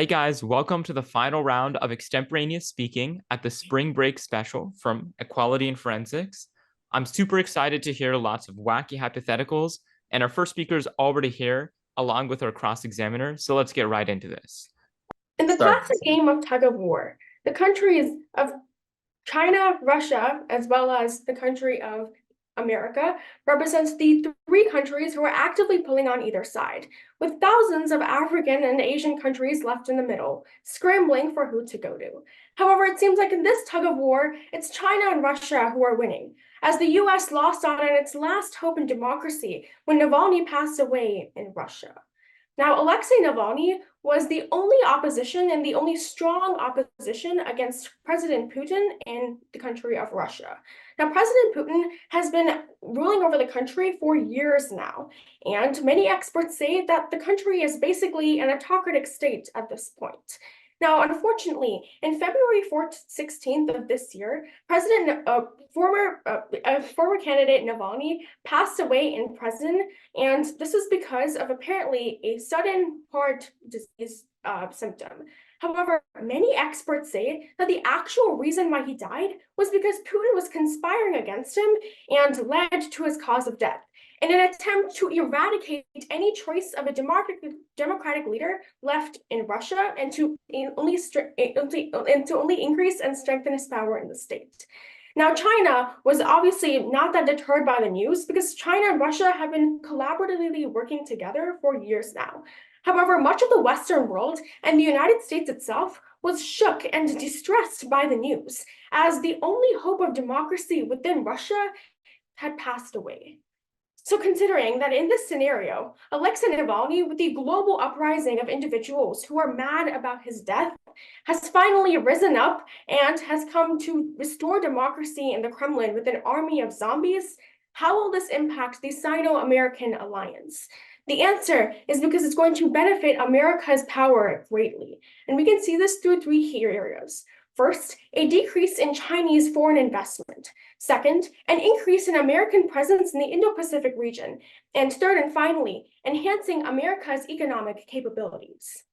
Hey guys, welcome to the final round of extemporaneous speaking at the spring break special from Equality and Forensics. I'm super excited to hear lots of wacky hypotheticals, and our first speaker is already here, along with our cross-examiner, so let's get right into this. In the classic game of tug of war, the countries of China, Russia, as well as the country of America represents the three countries who are actively pulling on either side, with thousands of African and Asian countries left in the middle, scrambling for who to go to. However, it seems like in this tug of war, it's China and Russia who are winning, as the US lost out on its last hope in democracy when Navalny passed away in Russia. Now, Alexei Navalny was the only opposition and the only strong opposition against President Putin in the country of Russia. Now, President Putin has been ruling over the country for years now, and many experts say that the country is basically an autocratic state at this point. Now, unfortunately, in February 16th of this year, former candidate Navalny passed away in prison, and this is because of apparently a sudden heart disease symptom. However, many experts say that the actual reason why he died was because Putin was conspiring against him and led to his cause of death. In an attempt to eradicate any trace of a democratic leader left in Russia and to only increase and strengthen his power in the state. Now, China was obviously not that deterred by the news because China and Russia have been collaboratively working together for years now. However, much of the Western world and the United States itself was shook and distressed by the news, as the only hope of democracy within Russia had passed away. So considering that in this scenario, Alexei Navalny, with the global uprising of individuals who are mad about his death, has finally risen up and has come to restore democracy in the Kremlin with an army of zombies, how will this impact the Sino-American alliance? The answer is because it's going to benefit America's power greatly. And we can see this through three key areas. First, a decrease in Chinese foreign investment. Second, an increase in American presence in the Indo-Pacific region. And third and finally, enhancing America's economic capabilities.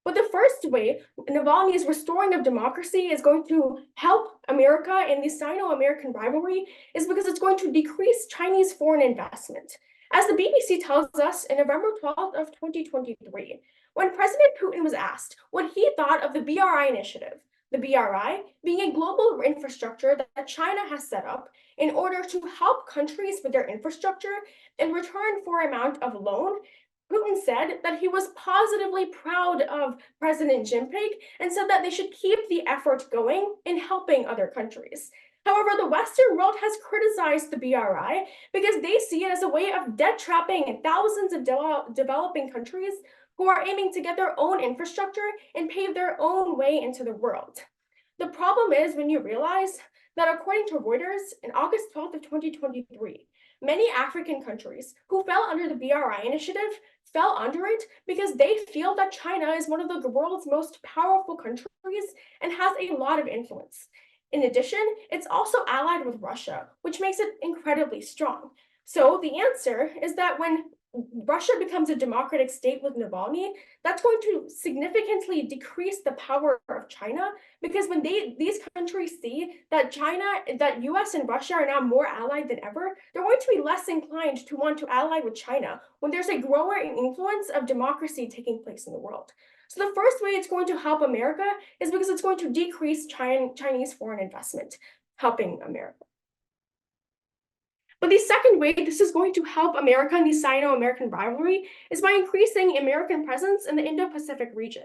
But the first way Navalny's restoring of democracy is going to help America in the Sino-American rivalry is because it's going to decrease Chinese foreign investment. As the BBC tells us in November 12th of 2023, when President Putin was asked what he thought of the BRI initiative, the BRI being a global infrastructure that China has set up in order to help countries with their infrastructure in return for an amount of loan, Putin said that he was positively proud of President Jinping and said that they should keep the effort going in helping other countries. However, the Western world has criticized the BRI because they see it as a way of debt trapping thousands of developing countries who are aiming to get their own infrastructure and pave their own way into the world. The problem is when you realize that according to Reuters, in August 12th of 2023, many African countries who fell under the BRI initiative fell under it because they feel that China is one of the world's most powerful countries and has a lot of influence. In addition, it's also allied with Russia, which makes it incredibly strong. So the answer is that when Russia becomes a democratic state with Navalny, that's going to significantly decrease the power of China because when these countries see that US and Russia are now more allied than ever, they're going to be less inclined to want to ally with China when there's a growing influence of democracy taking place in the world. So the first way it's going to help America is because it's going to decrease Chinese foreign investment, helping America. But the second way this is going to help America in the Sino-American rivalry is by increasing American presence in the Indo-Pacific region.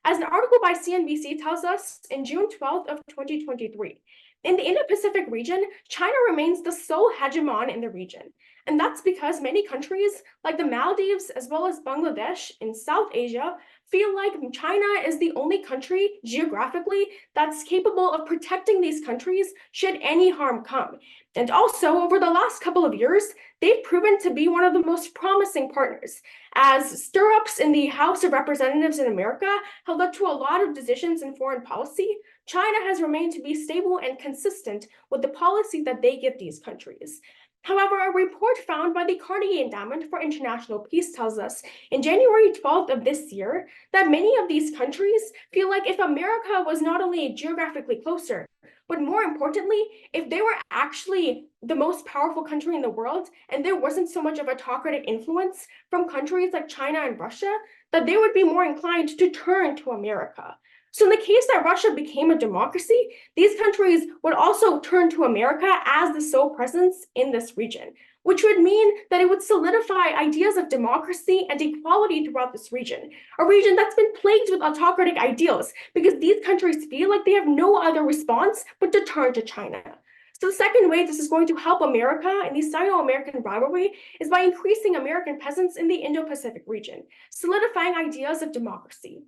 As an article by CNBC tells us in June 12th of 2023, in the Indo-Pacific region, China remains the sole hegemon in the region. And that's because many countries, like the Maldives as well as Bangladesh in South Asia, feel like China is the only country geographically that's capable of protecting these countries should any harm come. And also, over the last couple of years, they've proven to be one of the most promising partners, as stirrups in the House of Representatives in America have led to a lot of decisions in foreign policy. China has remained to be stable and consistent with the policy that they give these countries. However, a report found by the Carnegie Endowment for International Peace tells us in January 12th of this year that many of these countries feel like if America was not only geographically closer, but more importantly, if they were actually the most powerful country in the world and there wasn't so much of autocratic influence from countries like China and Russia, that they would be more inclined to turn to America. So in the case that Russia became a democracy, these countries would also turn to America as the sole presence in this region, which would mean that it would solidify ideas of democracy and equality throughout this region, a region that's been plagued with autocratic ideals because these countries feel like they have no other response but to turn to China. So the second way this is going to help America and the Sino-American rivalry is by increasing American presence in the Indo-Pacific region, solidifying ideas of democracy.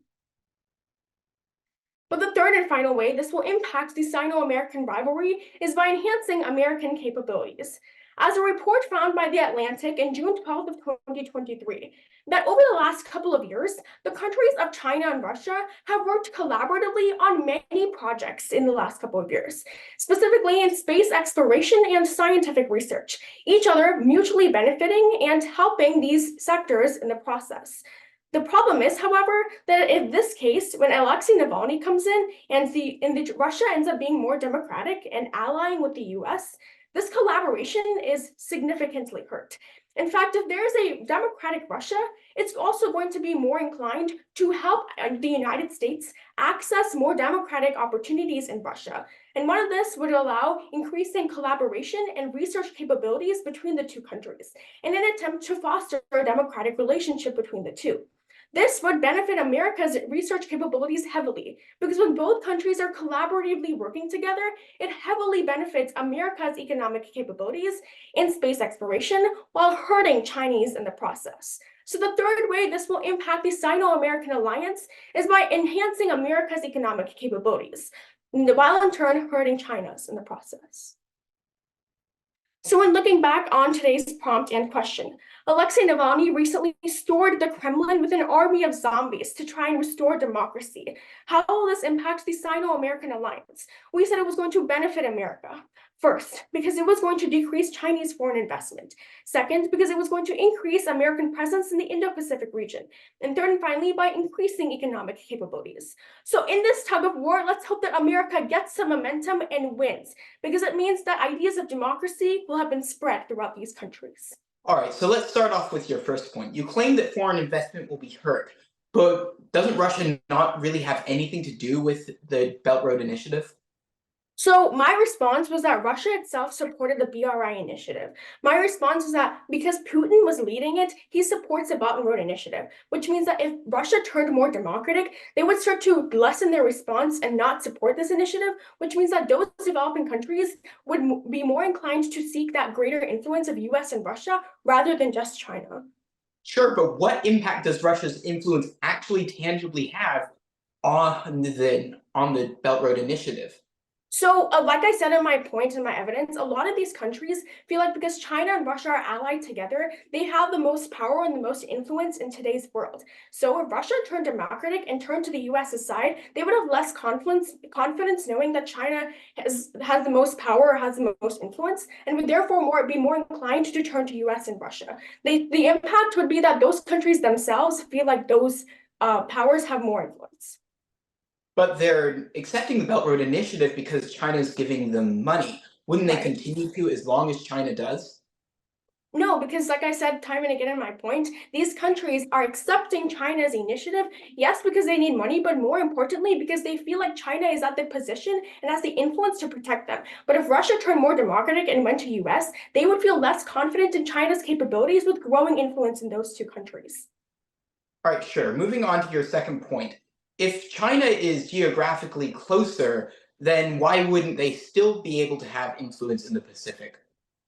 But the third and final way this will impact the Sino-American rivalry is by enhancing American capabilities. As a report found by The Atlantic in June 12th of 2023, that over the last couple of years, the countries of China and Russia have worked collaboratively on many projects in the last couple of years, specifically in space exploration and scientific research, each other mutually benefiting and helping these sectors in the process. The problem is, however, that in this case, when Alexei Navalny comes in and Russia ends up being more democratic and allying with the US, this collaboration is significantly hurt. In fact, if there's a democratic Russia, it's also going to be more inclined to help the United States access more democratic opportunities in Russia. And one of this would allow increasing collaboration and research capabilities between the two countries in an attempt to foster a democratic relationship between the two. This would benefit America's research capabilities heavily because when both countries are collaboratively working together, it heavily benefits America's economic capabilities in space exploration while hurting Chinese in the process. So the third way this will impact the Sino-American alliance is by enhancing America's economic capabilities, while in turn hurting China's in the process. So when looking back on today's prompt and question, Alexei Navalny recently restored the Kremlin with an army of zombies to try and restore democracy. How will this impact the Sino-American alliance? We said it was going to benefit America. First, because it was going to decrease Chinese foreign investment. Second, because it was going to increase American presence in the Indo-Pacific region. And third and finally, by increasing economic capabilities. So in this tug of war, let's hope that America gets some momentum and wins, because it means that ideas of democracy will have been spread throughout these countries. All right, so let's start off with your first point. You claim that foreign investment will be hurt, but doesn't Russia not really have anything to do with the Belt Road Initiative? So my response was that Russia itself supported the BRI initiative. My response is that because Putin was leading it, he supports the Belt and Road Initiative, which means that if Russia turned more democratic, they would start to lessen their response and not support this initiative, which means that those developing countries would be more inclined to seek that greater influence of US and Russia rather than just China. Sure, but what impact does Russia's influence actually tangibly have on the Belt Road Initiative? So, like I said in my point and my evidence, a lot of these countries feel like because China and Russia are allied together, they have the most power and the most influence in today's world. So if Russia turned democratic and turned to the US's side, they would have less confidence knowing that China has the most power or has the most influence, and would therefore be more inclined to turn to US and Russia. The impact would be that those countries themselves feel like those powers have more influence. But they're accepting the Belt Road Initiative because China's giving them money. Wouldn't they continue to as long as China does? No, because like I said time and again in my point, these countries are accepting China's initiative, yes, because they need money, but more importantly, because they feel like China is at the position and has the influence to protect them. But if Russia turned more democratic and went to US, they would feel less confident in China's capabilities with growing influence in those two countries. All right, sure. Moving on to your second point. If China is geographically closer, then why wouldn't they still be able to have influence in the Pacific?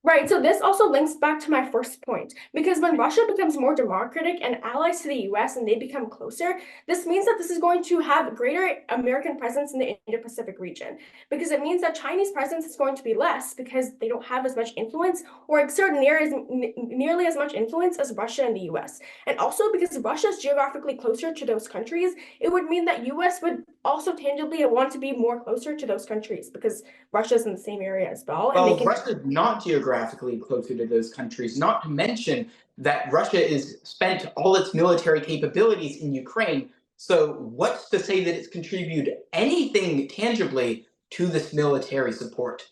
Right, so this also links back to my first point, because when Russia becomes more democratic and allies to the US and they become closer, this means that this is going to have greater American presence in the Indo-Pacific region, because it means that Chinese presence is going to be less because they don't have as much influence or exert nearly as much influence as Russia and the US. And also because Russia is geographically closer to those countries, it would mean that US would also tangibly want to be more closer to those countries because Russia's in the same area as well. Well, Russia's not geographically geographically closer to those countries, not to mention that Russia has spent all its military capabilities in Ukraine. So, what's to say that it's contributed anything tangibly to this military support?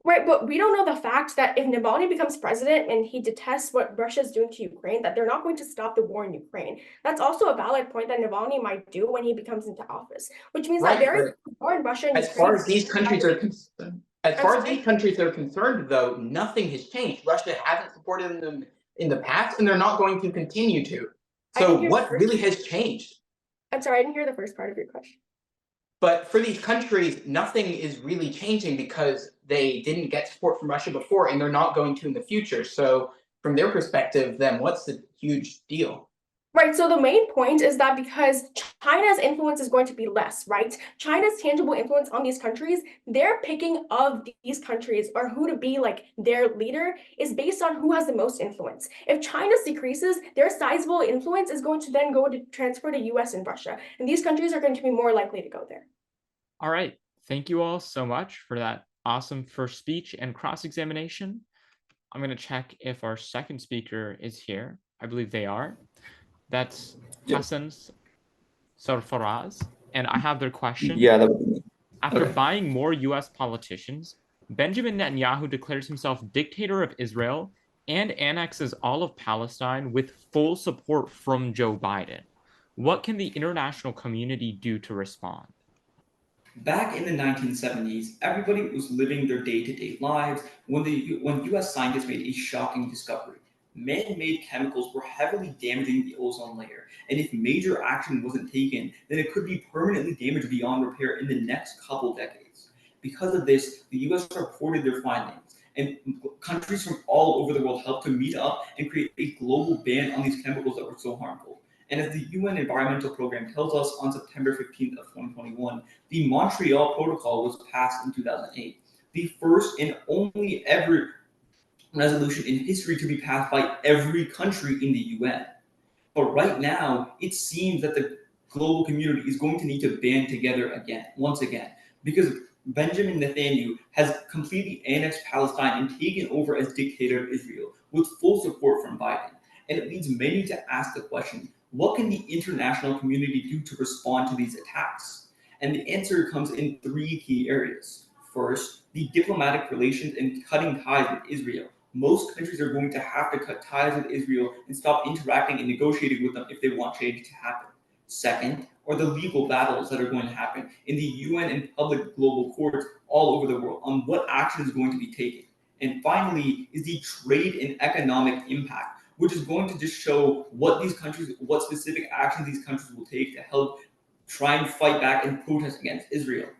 Right, but we don't know the fact that if Navalny becomes president and he detests what Russia's doing to Ukraine, that they're not going to stop the war in Ukraine. That's also a valid point that Navalny might do when he becomes into office, which means that Right, there is but war in Russia and as Ukraine. far as these countries are concerned, as I'm far as sorry, these countries are concerned, though, nothing has changed. Russia hasn't supported them in the past, and they're not going to continue to. I didn't So, hear the what first. really has changed? I'm sorry, I didn't hear the first part of your question. But for these countries, nothing is really changing because they didn't get support from Russia before, and they're not going to in the future. So, from their perspective, then what's the huge deal? Right, so the main point is that because China's influence is going to be less, right? China's tangible influence on these countries, their picking of these countries or who to be like their leader is based on who has the most influence. If China's decreases, their sizable influence is going to then go to transfer to US and Russia, and these countries are going to be more likely to go there. All right. Thank you all so much for that awesome first speech and cross-examination. I'm going to check if our second speaker is here. I believe they are. That's Hassan Sarfaraz, and I have their question. Yeah, that would be me. After Okay. buying more US politicians, Benjamin Netanyahu declares himself dictator of Israel and annexes all of Palestine with full support from Joe Biden. What can the international community do to respond? Back in the 1970s, everybody was living their day-to-day lives when US scientists made a shocking discovery. Man-made chemicals were heavily damaging the ozone layer, and if major action wasn't taken, then it could be permanently damaged beyond repair in the next couple decades. Because of this, the US reported their findings, and countries from all over the world helped to meet up and create a global ban on these chemicals that were so harmful. And as the UN Environmental Program tells us on September 15th of 2021, the Montreal Protocol was passed in 2008, the first and only ever resolution in history to be passed by every country in the UN. But right now, it seems that the global community is going to need to band together once again, because Benjamin Netanyahu has completely annexed Palestine and taken over as dictator of Israel with full support from Biden. And it leads many to ask the question, what can the international community do to respond to these attacks? And the answer comes in three key areas. First, the diplomatic relations and cutting ties with Israel. Most countries are going to have to cut ties with Israel and stop interacting and negotiating with them if they want change to happen. Second, are the legal battles that are going to happen in the UN and public global courts all over the world on what action is going to be taken. And finally, is the trade and economic impact, which is going to just show what specific actions these countries will take to help try and fight back and protest against Israel.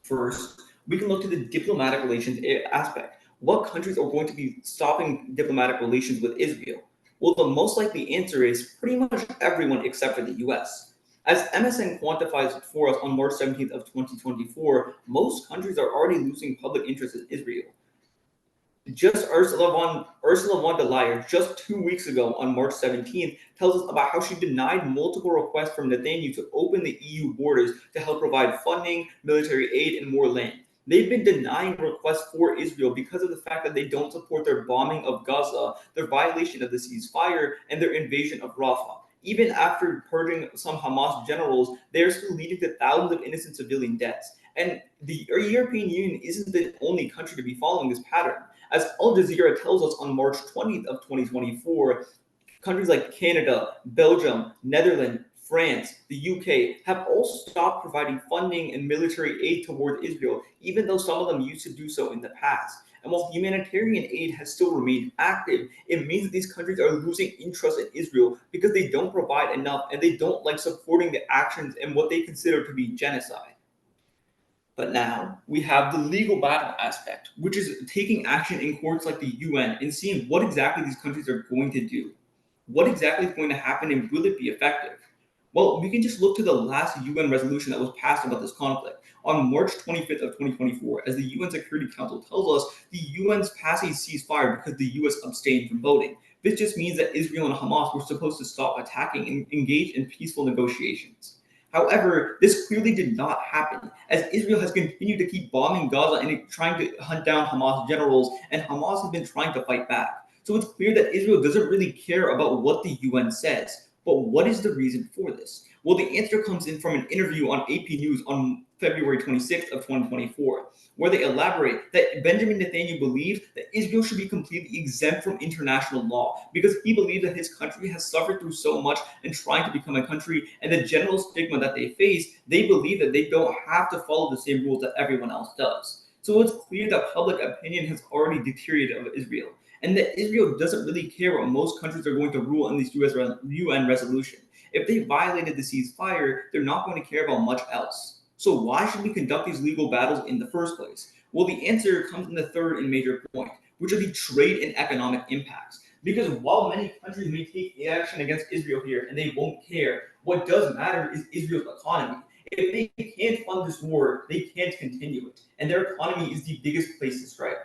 First, we can look to the diplomatic relations aspect. What countries are going to be stopping diplomatic relations with Israel? Well, the most likely answer is pretty much everyone except for the US. As MSN quantifies for us on March 17th of 2024, most countries are already losing public interest in Israel. Just Ursula von der Leyen, just 2 weeks ago on March 17th, tells us about how she denied multiple requests from Netanyahu to open the EU borders to help provide funding, military aid, and more land. They've been denying requests for Israel because of the fact that they don't support their bombing of Gaza, their violation of the ceasefire, and their invasion of Rafah. Even after purging some Hamas generals, they are still leading to thousands of innocent civilian deaths. And the European Union isn't the only country to be following this pattern. As Al Jazeera tells us on March 20th of 2024, countries like Canada, Belgium, Netherlands, France, the UK have all stopped providing funding and military aid toward Israel, even though some of them used to do so in the past. And while humanitarian aid has still remained active, it means that these countries are losing interest in Israel because they don't provide enough and they don't like supporting the actions and what they consider to be genocide. But now we have the legal battle aspect, which is taking action in courts like the UN and seeing what exactly these countries are going to do. What exactly is going to happen and will it be effective? Well, we can just look to the last UN resolution that was passed about this conflict on March 25th of 2024, as the UN Security Council tells us the UN's passing ceasefire because the US abstained from voting. This just means that Israel and Hamas were supposed to stop attacking and engage in peaceful negotiations. However, this clearly did not happen, as Israel has continued to keep bombing Gaza and trying to hunt down Hamas generals, and Hamas has been trying to fight back. So it's clear that Israel doesn't really care about what the UN says. But what is the reason for this? Well, the answer comes in from an interview on AP News on February 26th of 2024, where they elaborate that Benjamin Netanyahu believes that Israel should be completely exempt from international law because he believes that his country has suffered through so much in trying to become a country, and the general stigma that they face, they believe that they don't have to follow the same rules that everyone else does. So it's clear that public opinion has already deteriorated of Israel, and that Israel doesn't really care what most countries are going to rule in this UN resolution. If they violated the ceasefire, they're not going to care about much else. So why should we conduct these legal battles in the first place? Well, the answer comes in the third and major point, which are the trade and economic impacts. Because while many countries may take action against Israel here and they won't care, what does matter is Israel's economy. If they can't fund this war, they can't continue it. And their economy is the biggest place to strike.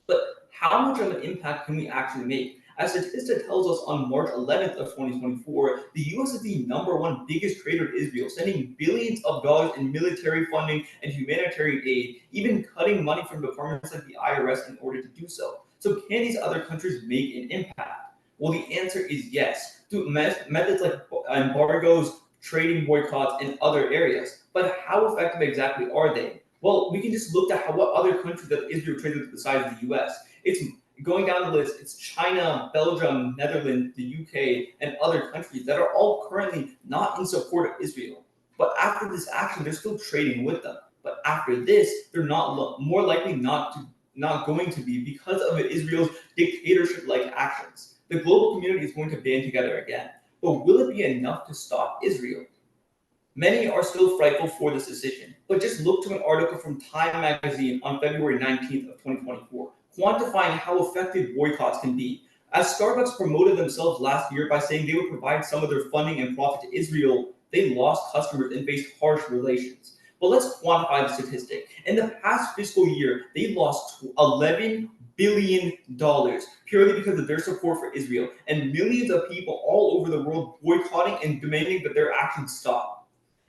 But how much of an impact can we actually make? As Statista tells us on March 11th of 2024, the US is the #1 biggest trader to Israel, sending billions of dollars in military funding and humanitarian aid, even cutting money from departments like the IRS in order to do so. So can these other countries make an impact? Well, the answer is yes, through methods like embargoes, trading boycotts, and other areas. But how effective exactly are they? Well, we can just look at what other countries that Israel traded with besides the US. It's going down the list, it's China, Belgium, Netherlands, the UK, and other countries that are all currently not in support of Israel. But after this action, they're still trading with them. But after this, they're not more likely not going to be because of Israel's dictatorship-like actions. The global community is going to band together again. But will it be enough to stop Israel? Many are still frightful for this decision, but just look to an article from Time magazine on February 19th of 2024, quantifying how effective boycotts can be. As Starbucks promoted themselves last year by saying they would provide some of their funding and profit to Israel, they lost customers and faced harsh relations. But let's quantify the statistic. In the past fiscal year, they lost $11 billion purely because of their support for Israel, and millions of people all over the world boycotting and demanding that their actions stop.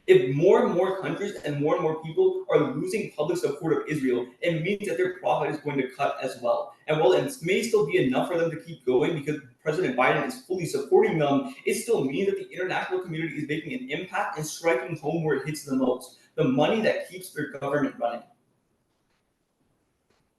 If more and more countries and more people are losing public support of Israel, it means that their profit is going to cut as well. And while it may still be enough for them to keep going because President Biden is fully supporting them, it still means that the international community is making an impact and striking home where it hits the most, the money that keeps their government running.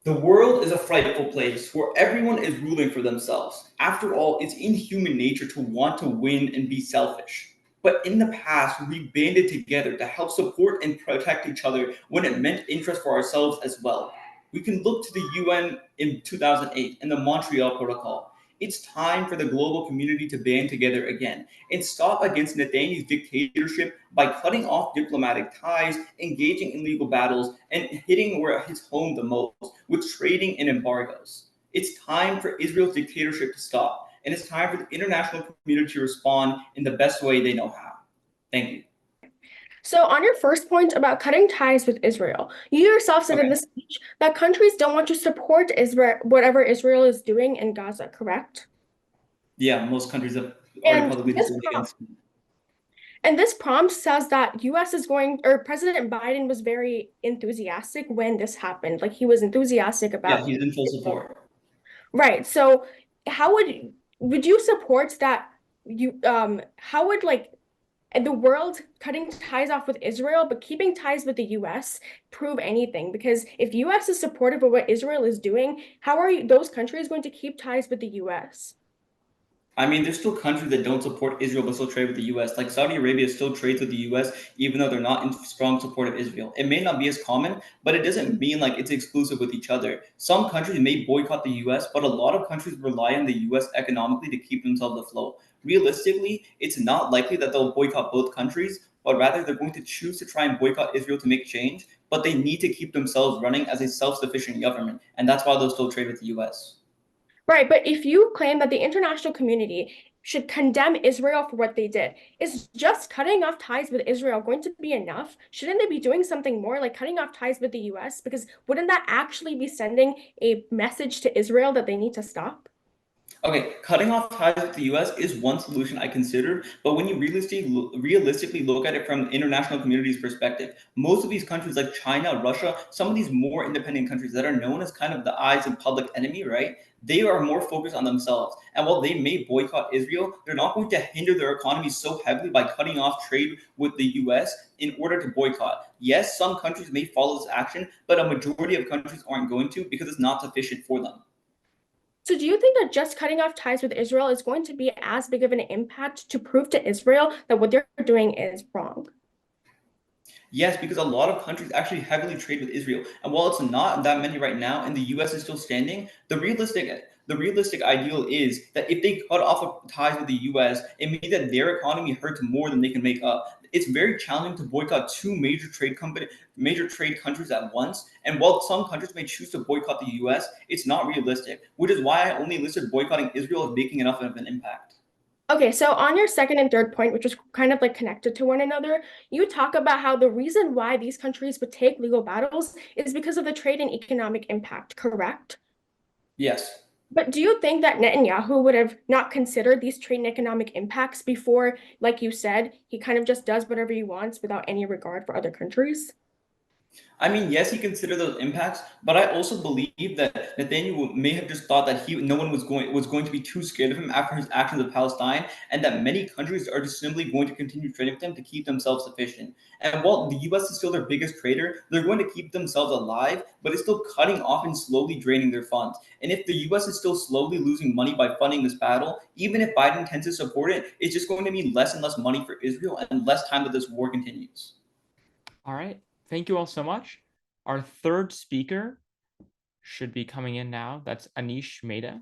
The world is a frightful place where everyone is ruling for themselves. After all, it's in human nature to want to win and be selfish. But in the past, we banded together to help support and protect each other when it meant interest for ourselves as well. We can look to the UN in 2008 and the Montreal Protocol. It's time for the global community to band together again and stop against Netanyahu's dictatorship by cutting off diplomatic ties, engaging in legal battles, and hitting where it hits home the most with trading and embargoes. It's time for Israel's dictatorship to stop. And it's time for the international community to respond in the best way they know how. Thank you. So on your first point about cutting ties with Israel, you yourself said in the speech that countries don't want to support Israel, whatever Israel is doing in Gaza, correct? Yeah, most countries have already publicly decided against. And this prompt says that US is going, or President Biden was very enthusiastic when this happened. Like he was enthusiastic about. Yeah, he's in full support. Right. So how would you support that how would the world cutting ties off with Israel, but keeping ties with the US prove anything? Because if US is supportive of what Israel is doing, how are those countries going to keep ties with the US? I mean, there's still countries that don't support Israel but still trade with the US. Like Saudi Arabia still trades with the US, even though they're not in strong support of Israel. It may not be as common, but it doesn't mean like it's exclusive with each other. Some countries may boycott the US, but a lot of countries rely on the US economically to keep themselves afloat. Realistically, it's not likely that they'll boycott both countries, but rather they're going to choose to try and boycott Israel to make change, but they need to keep themselves running as a self-sufficient government. And that's why they'll still trade with the US. Right, but if you claim that the international community should condemn Israel for what they did, is just cutting off ties with Israel going to be enough? Shouldn't they be doing something more, like cutting off ties with the US? Because wouldn't that actually be sending a message to Israel that they need to stop? Okay, cutting off ties with the U.S. is one solution I considered, but when you realistically look at it from the international community's perspective, most of these countries like China, Russia, some of these more independent countries that are known as kind of the eyes of public enemy, right? They are more focused on themselves. And while they may boycott Israel, they're not going to hinder their economy so heavily by cutting off trade with the US in order to boycott. Yes, some countries may follow this action, but a majority of countries aren't going to because it's not sufficient for them. So do you think that just cutting off ties with Israel is going to be as big of an impact to prove to Israel that what they're doing is wrong? Yes, because a lot of countries actually heavily trade with Israel. And while it's not that many right now and the US is still standing, the realistic ideal is that if they cut off ties with the US, it means that their economy hurts more than they can make up. It's very challenging to boycott two major trade countries at once. And while some countries may choose to boycott the US, it's not realistic, which is why I only listed boycotting Israel as making enough of an impact. Okay, so on your second and third point, which is kind of like connected to one another, you talk about how the reason why these countries would take legal battles is because of the trade and economic impact, correct? Yes. But do you think that Netanyahu would have not considered these trade and economic impacts before, like you said, he kind of just does whatever he wants without any regard for other countries? I mean, yes, he considered those impacts, but I also believe that Nathaniel may have just thought that no one was going to be too scared of him after his actions of Palestine, and that many countries are just simply going to continue trading with him to keep themselves sufficient. And while the U.S. is still their biggest trader, they're going to keep themselves alive, but it's still cutting off and slowly draining their funds. And if the U.S. is still slowly losing money by funding this battle, even if Biden tends to support it, it's just going to mean less and less money for Israel and less time that this war continues. All right. Thank you all so much. Our third speaker should be coming in now. That's Anish Mehta.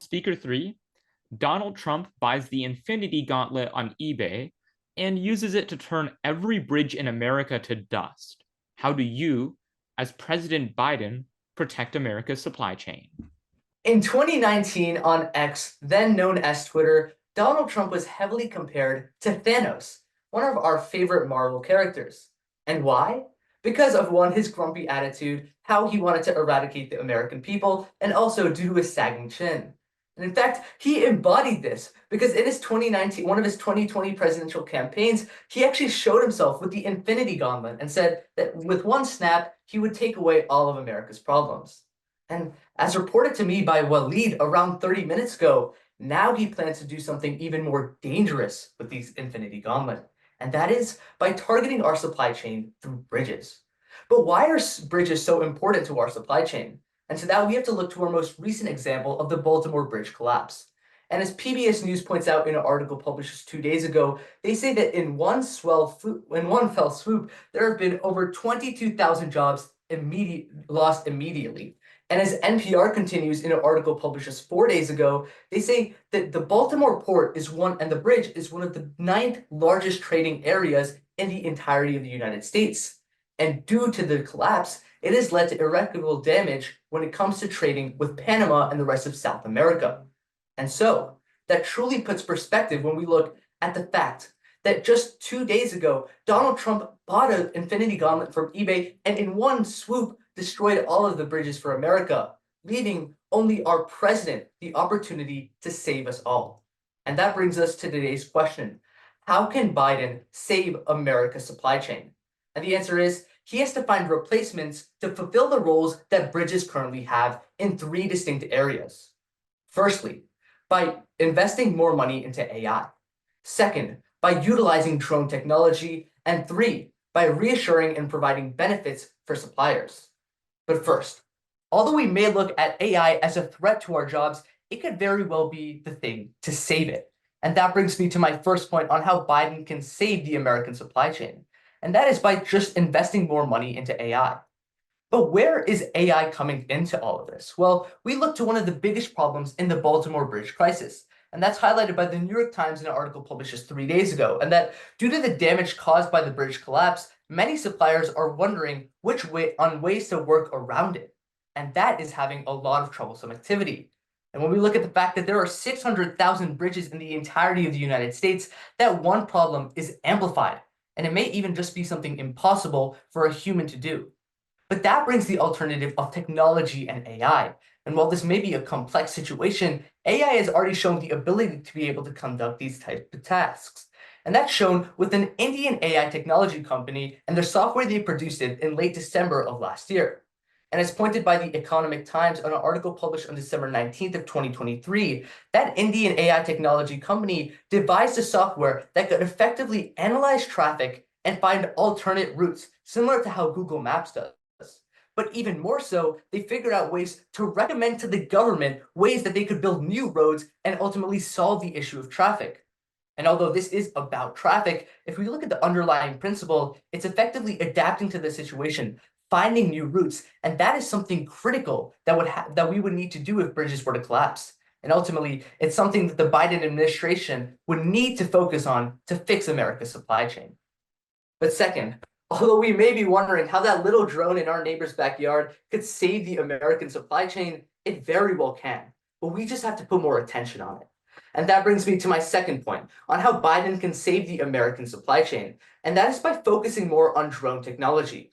Speaker 3, Donald Trump buys the Infinity Gauntlet on eBay and uses it to turn every bridge in America to dust. How do you, as President Biden, protect America's supply chain? In 2019 on X, then known as Twitter, Donald Trump was heavily compared to Thanos, one of our favorite Marvel characters. And why? Because of one, his grumpy attitude, how he wanted to eradicate the American people, and also due to his sagging chin. And in fact, he embodied this because in his 2019, one of his 2020 presidential campaigns, he actually showed himself with the Infinity Gauntlet and said that with one snap, he would take away all of America's problems. And as reported to me by Waleed around 30 minutes ago, now he plans to do something even more dangerous with these Infinity Gauntlet. And that is by targeting our supply chain through bridges. But why are bridges so important to our supply chain? And to that, we have to look to our most recent example of the Baltimore Bridge collapse. And as PBS News points out in an article published 2 days ago, they say that in one fell swoop, there have been over 22,000 jobs lost immediately. And as NPR continues in an article published just 4 days ago, they say that the Baltimore port and the bridge is one of the 9th largest trading areas in the entirety of the United States. And due to the collapse, it has led to irreparable damage when it comes to trading with Panama and the rest of South America. And so that truly puts perspective when we look at the fact that just 2 days ago, Donald Trump bought an Infinity Gauntlet from eBay and in one swoop destroyed all of the bridges for America, leaving only our president the opportunity to save us all. And that brings us to today's question. How can Biden save America's supply chain? And the answer is he has to find replacements to fulfill the roles that bridges currently have in 3 distinct areas. Firstly, by investing more money into AI. Second, by utilizing drone technology. And 3, by reassuring and providing benefits for suppliers. But first, although we may look at AI as a threat to our jobs, it could very well be the thing to save it. And that brings me to my first point on how Biden can save the American supply chain. And that is by just investing more money into AI. But where is AI coming into all of this? Well, we look to one of the biggest problems in the Baltimore Bridge crisis. And that's highlighted by the New York Times in an article published just 3 days ago. And that due to the damage caused by the bridge collapse, many suppliers are wondering ways to work around it. And that is having a lot of troublesome activity. And when we look at the fact that there are 600,000 bridges in the entirety of the United States, that one problem is amplified. And it may even just be something impossible for a human to do. But that brings the alternative of technology and AI. And while this may be a complex situation, AI has already shown the ability to be able to conduct these types of tasks. And that's shown with an Indian AI technology company and their software they produced it in late December of last year. And as pointed by the Economic Times on an article published on December 19th of 2023, that Indian AI technology company devised a software that could effectively analyze traffic and find alternate routes, similar to how Google Maps does. But even more so, they figured out ways to recommend to the government ways that they could build new roads and ultimately solve the issue of traffic. And although this is about traffic, if we look at the underlying principle, it's effectively adapting to the situation, finding new routes, and that is something critical that we would need to do if bridges were to collapse. And ultimately, it's something that the Biden administration would need to focus on to fix America's supply chain. But second, although we may be wondering how that little drone in our neighbor's backyard could save the American supply chain, it very well can. But we just have to put more attention on it. And that brings me to my second point on how Biden can save the American supply chain, and that is by focusing more on drone technology.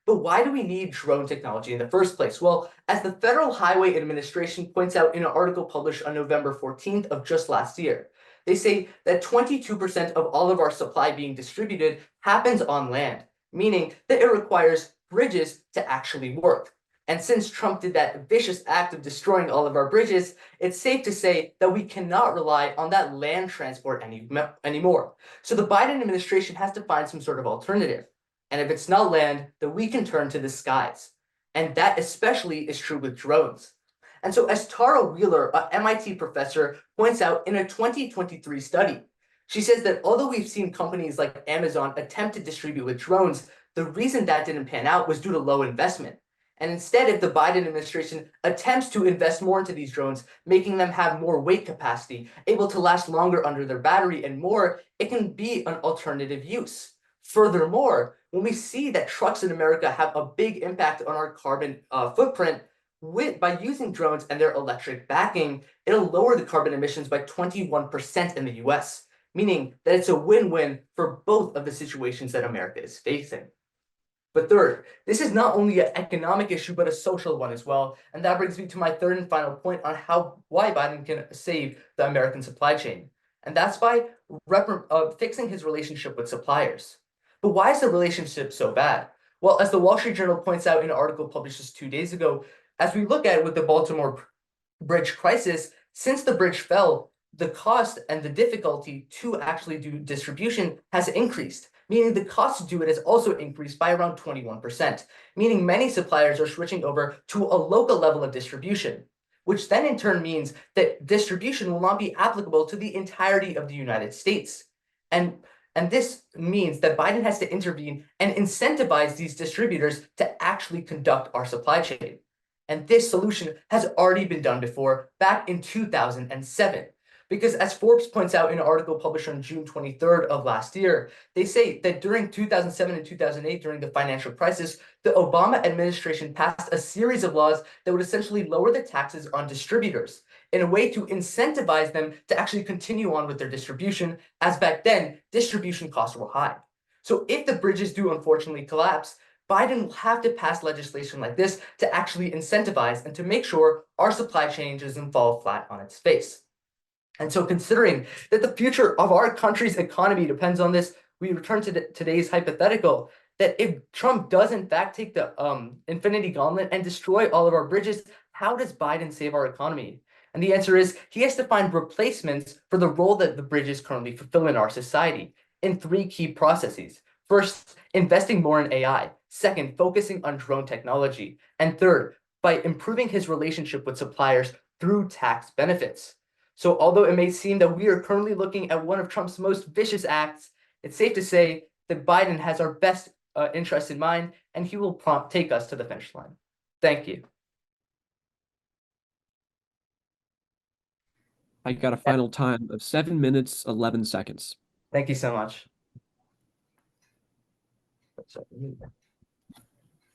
But why do we need drone technology in the first place? Well, as the Federal Highway Administration points out in an article published on November 14th of just last year, they say that 22% of all of our supply being distributed happens on land, meaning that it requires bridges to actually work. And since Trump did that vicious act of destroying all of our bridges, it's safe to say that we cannot rely on that land transport anymore. So the Biden administration has to find some sort of alternative. And if it's not land, then we can turn to the skies. And that especially is true with drones. And so as Tara Wheeler, an MIT professor, points out in a 2023 study, she says that although we've seen companies like Amazon attempt to distribute with drones, the reason that didn't pan out was due to low investment. And instead, if the Biden administration attempts to invest more into these drones, making them have more weight capacity, able to last longer under their battery and more, it can be an alternative use. Furthermore, when we see that trucks in America have a big impact on our carbon footprint, by using drones and their electric backing, it'll lower the carbon emissions by 21% in the US, meaning that it's a win-win for both of the situations that America is facing. But third, this is not only an economic issue, but a social one as well. And that brings me to my third and final point on why Biden can save the American supply chain. And that's by fixing his relationship with suppliers. But why is the relationship so bad? Well, as the Wall Street Journal points out in an article published just 2 days ago, as we look at it with the Baltimore Bridge crisis, since the bridge fell, the cost and the difficulty to actually do distribution has increased, meaning the cost to do it has also increased by around 21%, meaning many suppliers are switching over to a local level of distribution, which then in turn means that distribution will not be applicable to the entirety of the United States. And this means that Biden has to intervene and incentivize these distributors to actually conduct our supply chain. And this solution has already been done before, back in 2007. Because as Forbes points out in an article published on June 23rd of last year, they say that during 2007 and 2008, during the financial crisis, the Obama administration passed a series of laws that would essentially lower the taxes on distributors in a way to incentivize them to actually continue on with their distribution, as back then, distribution costs were high. So if the bridges do unfortunately collapse, Biden will have to pass legislation like this to actually incentivize and to make sure our supply chain doesn't fall flat on its face. And so considering that the future of our country's economy depends on this, we return to today's hypothetical that if Trump does in fact take the infinity gauntlet and destroy all of our bridges, how does Biden save our economy? And the answer is he has to find replacements for the role that the bridges currently fulfill in our society in 3 key processes. First, investing more in AI. Second, focusing on drone technology. And third, by improving his relationship with suppliers through tax benefits. So although it may seem that we are currently looking at one of Trump's most vicious acts, it's safe to say that Biden has our best interest in mind, and he will take us to the finish line. Thank you. I got a final time of 7 minutes, 11 seconds. Thank you so much.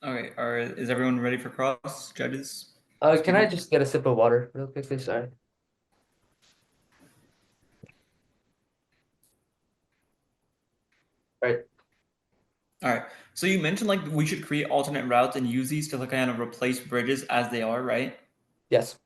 All right, is everyone ready for cross judges? Can I just get a sip of water real quickly? Sorry. All right. So you mentioned like we should create alternate routes and use these to kind of replace bridges as they are, right? Yes.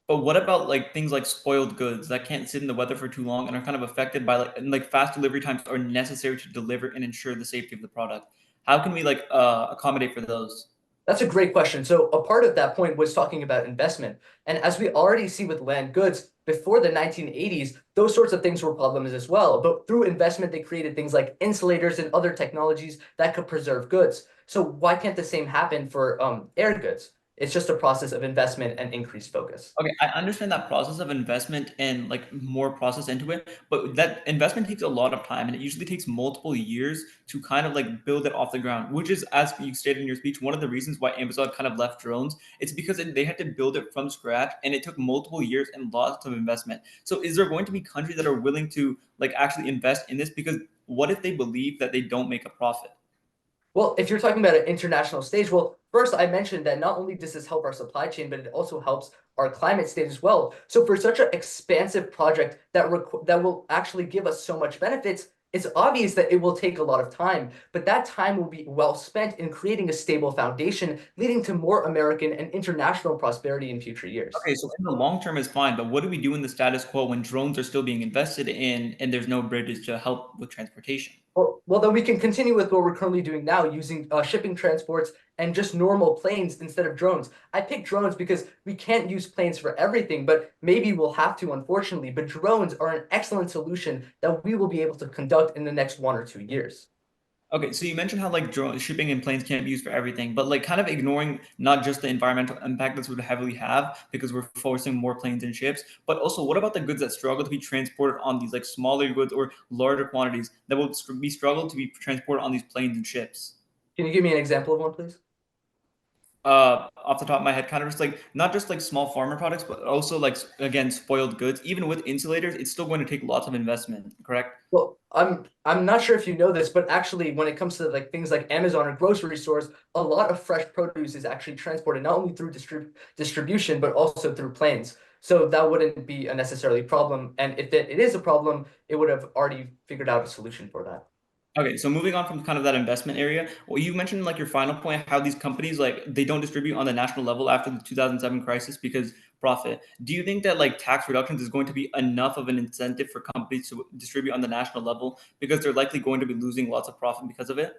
But what about like things like spoiled goods that can't sit in the weather for too long and are kind of affected by like fast delivery times are necessary to deliver and ensure the safety of the product? How can we like accommodate for those? That's a great question. So a part of that point was talking about investment. And as we already see with land goods, before the 1980s, those sorts of things were problems as well. But through investment, they created things like insulators and other technologies that could preserve goods. So why can't the same happen for air goods? It's just a process of investment and increased focus. Okay, I understand that process of investment and like more process into it, but that investment takes a lot of time and it usually takes multiple years to kind of like build it off the ground, which is, as you stated in your speech, one of the reasons why Amazon kind of left drones. It's because they had to build it from scratch and it took multiple years and lots of investment. So is there going to be countries that are willing to like actually invest in this? Because what if they believe that they don't make a profit? Well, if you're talking about an international stage, well, first I mentioned that not only does this help our supply chain, but it also helps our climate state as well. So for such an expansive project that that will actually give us so much benefits, it's obvious that it will take a lot of time, but that time will be well spent in creating a stable foundation, leading to more American and international prosperity in future years. Okay, so in the long term is fine, but what do we do in the status quo when drones are still being invested in and there's no bridges to help with transportation? Well, then we can continue with what we're currently doing now, using shipping transports and just normal planes instead of drones. I picked drones because we can't use planes for everything, but maybe we'll have to, unfortunately. But drones are an excellent solution that we will be able to conduct in the next 1 or 2 years. Okay, so you mentioned how like drone shipping and planes can't be used for everything, but like kind of ignoring not just the environmental impact this would heavily have because we're forcing more planes and ships, but also what about the goods that struggle to be transported on these like smaller goods or larger quantities that will be struggled to be transported on these planes and ships? Can you give me an example of one, please? Off the top of my head, kind of just like not just like small farmer products, but also like again spoiled goods. Even with insulators, it's still going to take lots of investment. Correct? Well, I'm not sure if you know this, but actually, when it comes to like things like Amazon or grocery stores, a lot of fresh produce is actually transported not only through distribution but also through planes. So that wouldn't be a necessarily problem. And if it is a problem, it would have already figured out a solution for that. Okay, so moving on from kind of that investment area, well, you mentioned like your final point, how these companies like they don't distribute on the national level after the 2007 crisis because profit. Do you think that like tax reductions is going to be enough of an incentive for companies to distribute on the national level because they're likely going to be losing lots of profit because of it?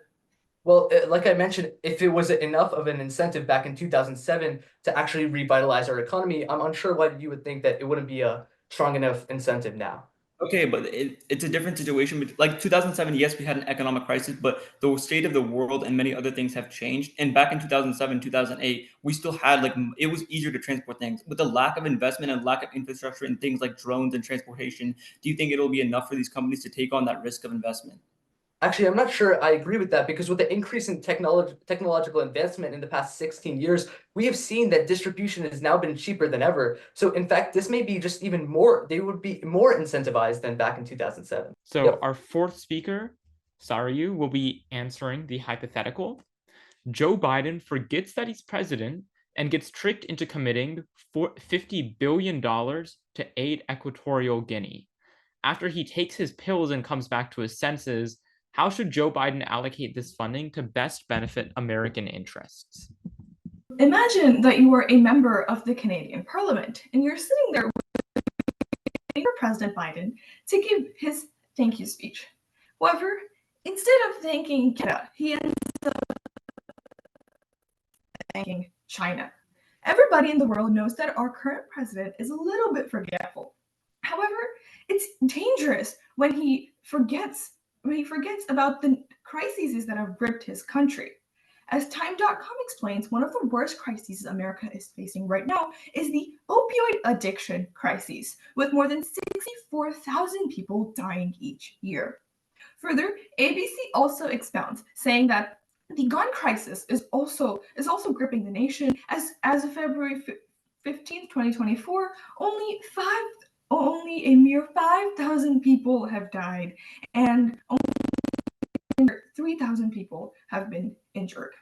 Well, like I mentioned, if it was enough of an incentive back in 2007 to actually revitalize our economy, I'm unsure why you would think that it wouldn't be a strong enough incentive now. Okay, but it's a different situation. Like 2007, yes, we had an economic crisis, but the state of the world and many other things have changed. And back in 2007, 2008, we still had like it was easier to transport things. With the lack of investment and lack of infrastructure in things like drones and transportation, do you think it'll be enough for these companies to take on that risk of investment? Actually, I'm not sure I agree with that because with the increase in technological advancement in the past 16 years, we have seen that distribution has now been cheaper than ever. So in fact, this may be just even more, they would be more incentivized than back in 2007. So Yep. our fourth speaker, Sarayu, will be answering the hypothetical. Joe Biden forgets that he's president and gets tricked into committing $50 billion to aid Equatorial Guinea. After he takes his pills and comes back to his senses, how should Joe Biden allocate this funding to best benefit American interests? Imagine that you are a member of the Canadian Parliament and you're sitting there waiting for President Biden to give his thank you speech. However, instead of thanking Canada, he ends up thanking China. Everybody in the world knows that our current president is a little bit forgetful. However, it's dangerous when he forgets about the crises that have gripped his country. As Time.com explains, one of the worst crises America is facing right now is the opioid addiction crisis, with more than 64,000 people dying each year. Further, ABC also expounds, saying that the gun crisis is also gripping the nation. As of February 15th, 2024, only a mere 5,000 people have died, and only 3,000 people have been injured.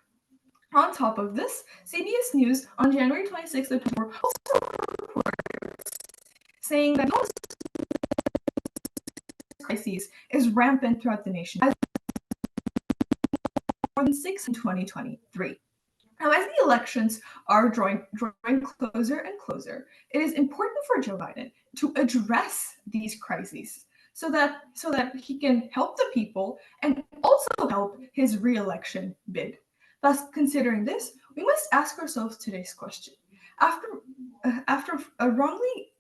On top of this, CBS News on January 26th of 2024 also reports saying that this crisis is rampant throughout the nation, as more than 6 in 2023. Now, as the elections are drawing closer and closer, it is important for Joe Biden to address these crises so that he can help the people and also help his re-election bid. Thus, considering this, we must ask ourselves today's question. After wrongly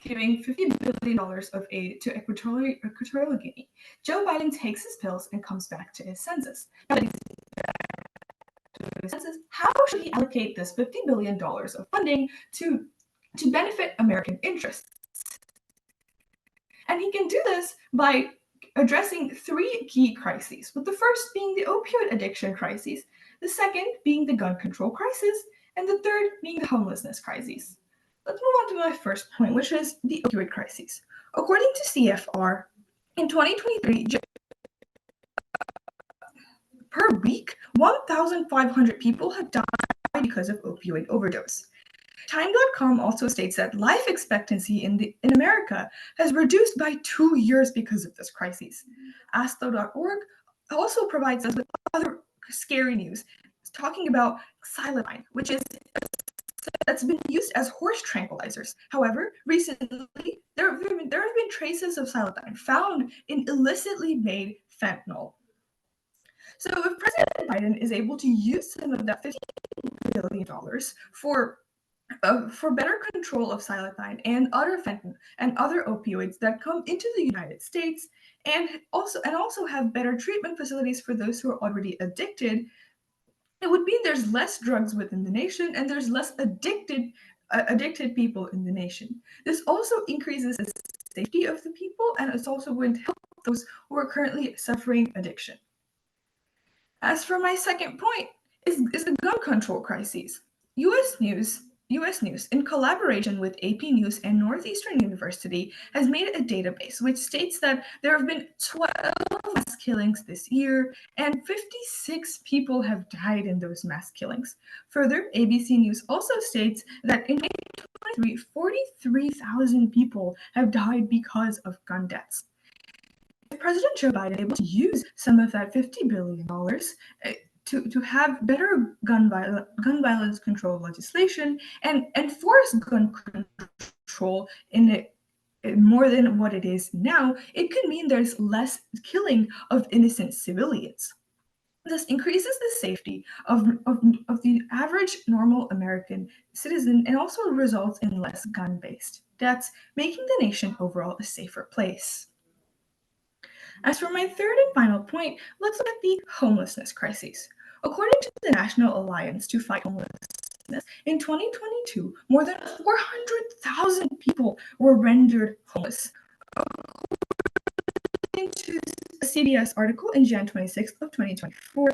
giving $50 billion of aid to Equatorial Guinea, Joe Biden takes his pills and comes back to his senses. How should he allocate this $50 billion of funding to benefit American interests? And he can do this by addressing three key crises, with the first being the opioid addiction crisis, the second being the gun control crisis, and the third being the homelessness crisis. Let's move on to my first point, which is the opioid crisis. According to CFR, in 2023, per week, 1,500 people have died because of opioid overdose. Time.com also states that life expectancy in America has reduced by 2 years because of this crisis. Astho.org also provides us with other scary news, talking about xylitol, which is that's been used as horse tranquilizers. However, recently there have been traces of xylitol found in illicitly made fentanyl. So if President Biden is able to use some of that $15 billion for better control of xylitol and other fentanyl and other opioids that come into the United States, and also have better treatment facilities for those who are already addicted, it would mean there's less drugs within the nation and there's less addicted people in the nation. This also increases the safety of the people, and it's also going to help those who are currently suffering addiction. As for my second point, is the gun control crises. U.S. News, in collaboration with AP News and Northeastern University, has made a database which states that there have been 12 mass killings this year, and 56 people have died in those mass killings. Further, ABC News also states that in 2023, 43,000 people have died because of gun deaths. If President Joe Biden is able to use some of that $50 billion to have better gun violence control legislation and enforce gun control in it more than what it is now, it could mean there's less killing of innocent civilians. This increases the safety of the average normal American citizen and also results in less gun-based deaths, making the nation overall a safer place. As for my third and final point, let's look at the homelessness crisis. According to the National Alliance to Fight Homelessness, in 2022, more than 400,000 people were rendered homeless. According to a CBS article in Jan 26th of 2024,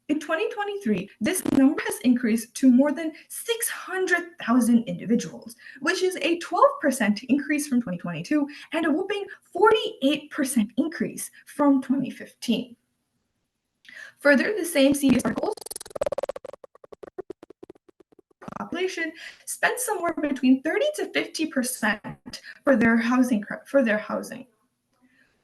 in 2023, this number has increased to more than 600,000 individuals, which is a 12% increase from 2022 and a whopping 48% increase from 2015. Further, the same CBS article population spent somewhere between 30 to 50% for their housing.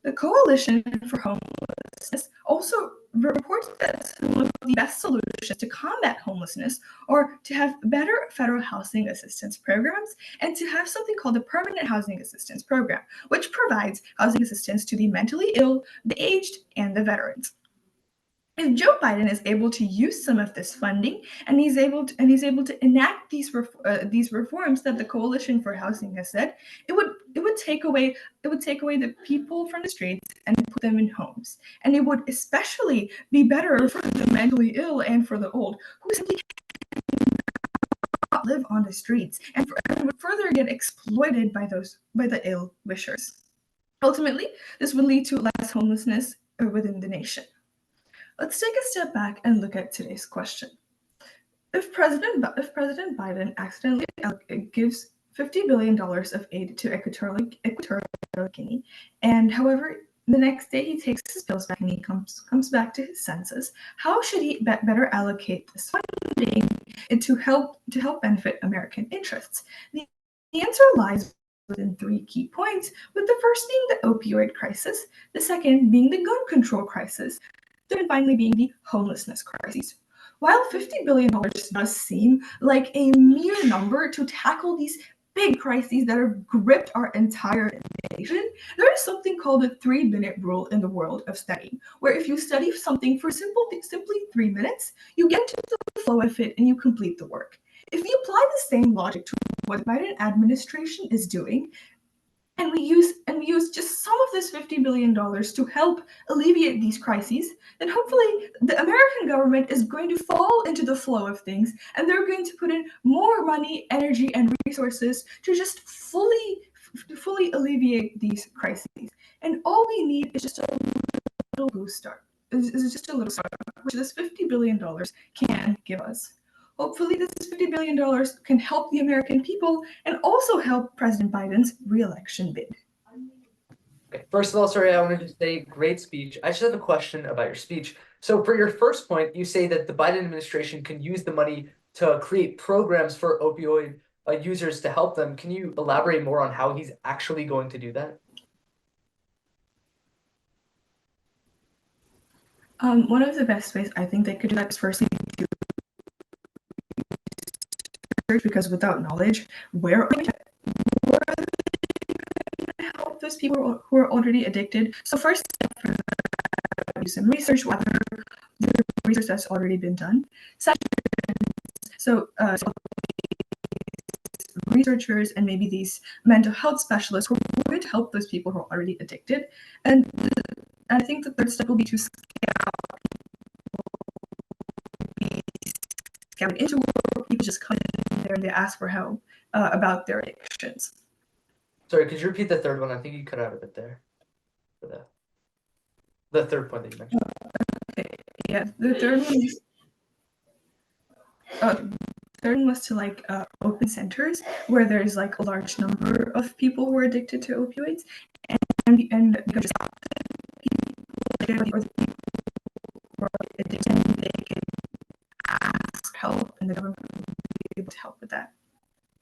The Coalition for Homelessness also reports that some of the best solutions to combat homelessness are to have better federal housing assistance programs and to have something called the Permanent Housing Assistance Program, which provides housing assistance to the mentally ill, the aged, and the veterans. If Joe Biden is able to use some of this funding and he's able to enact these reforms that the Coalition for Housing has said, it would take away the people from the streets and put them in homes, and it would especially be better for the mentally ill and for the old who simply cannot live on the streets and would further get exploited by the ill wishers. Ultimately, this would lead to less homelessness within the nation. Let's take a step back and look at today's question. If President Biden accidentally gives $50 billion of aid to Equatorial Guinea, and however, the next day he takes his pills back and he comes back to his senses, how should he better allocate this funding to help benefit American interests? The answer lies within three key points, with the first being the opioid crisis, the second being the gun control crisis, and finally being the homelessness crisis. While $50 billion does seem like a mere number to tackle these big crises that have gripped our entire nation, there is something called a 3-minute rule in the world of studying, where if you study something for simply 3 minutes, you get into the flow of it and you complete the work. If we apply the same logic to what the Biden administration is doing, and we use just some of this $50 billion to help alleviate these crises, then hopefully the American government is going to fall into the flow of things, and they're going to put in more money, energy, and resources to just fully alleviate these crises. And all we need is just a little boost start. Is just a little start, which this $50 billion can give us. Hopefully, this $50 billion can help the American people and also help President Biden's re-election bid. Okay, first of all, sorry, I wanted to say great speech. I just have a question about your speech. So for your first point, you say that the Biden administration can use the money to create programs for opioid users to help them. Can you elaborate more on how he's actually going to do that? One of the best ways I think they could do that is firstly do research, because without knowledge, where are they going to help those people who are already addicted? So first, do some research, whether the research that's already been done. Second, so researchers and maybe these mental health specialists who are going to help those people who are already addicted. And I think the third step will be to scout into where people just come in there and they ask for help about their addictions. Sorry, could you repeat the third one? I think you cut out a bit there. For the third point that you mentioned. Okay, yeah, the third one is third one was to like open centers where there's like a large number of people who are addicted to opioids, and you can just people or the people who are addicted, they can ask help, and the government will be able to help with that.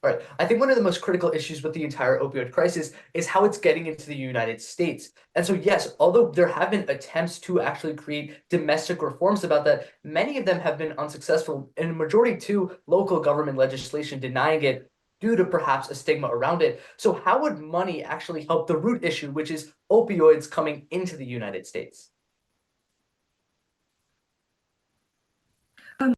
All right. I think one of the most critical issues with the entire opioid crisis is how it's getting into the United States. And so, yes, although there have been attempts to actually create domestic reforms about that, many of them have been unsuccessful, and a majority to local government legislation denying it due to perhaps a stigma around it. So how would money actually help the root issue, which is opioids coming into the United States? I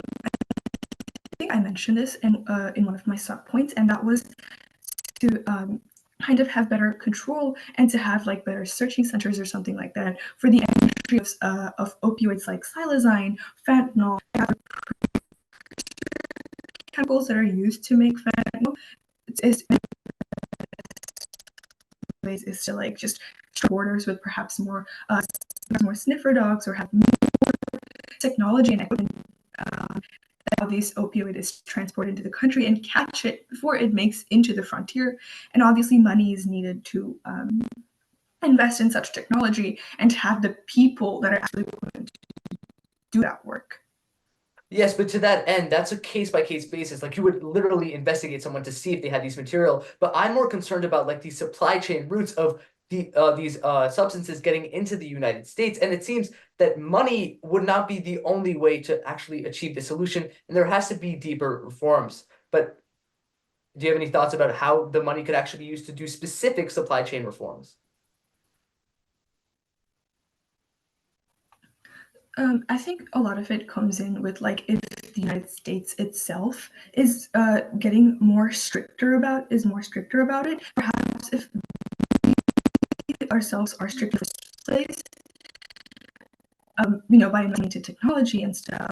think I mentioned this in one of my subpoints, and that was to kind of have better control and to have like better searching centers or something like that for the entry of opioids like xylazine, fentanyl, chemicals that are used to make fentanyl. Is to like just borders with perhaps more sniffer dogs, or have more technology and equipment how this opioid is transported into the country and catch it before it makes into the frontier. And obviously money is needed to invest in such technology and to have the people that are actually going to do that work. Yes, but to that end, that's a case-by-case basis. Like you would literally investigate someone to see if they had these material. But I'm more concerned about like the supply chain routes of these substances getting into the United States. And it seems that money would not be the only way to actually achieve the solution, and there has to be deeper reforms. But do you have any thoughts about how the money could actually be used to do specific supply chain reforms? I think a lot of it comes in with like if the United States itself is getting more stricter about it. Perhaps if we ourselves are stricter place, by investing into technology and stuff,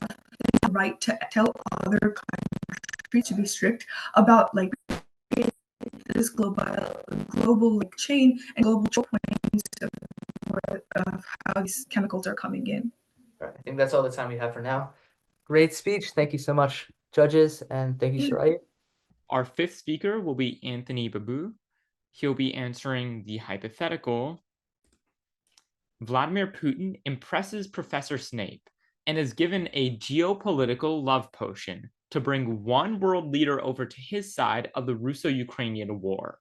the right to tell other countries to be strict about like this global like chain and global points of how these chemicals are coming in. All right, I think that's all the time we have for now. Great speech. Thank you so much, judges, and thank you, Sarai. Our fifth speaker will be Anthony Babu. He'll be answering the hypothetical. Vladimir Putin impresses Professor Snape and is given a geopolitical love potion to bring one world leader over to his side of the Russo-Ukrainian war.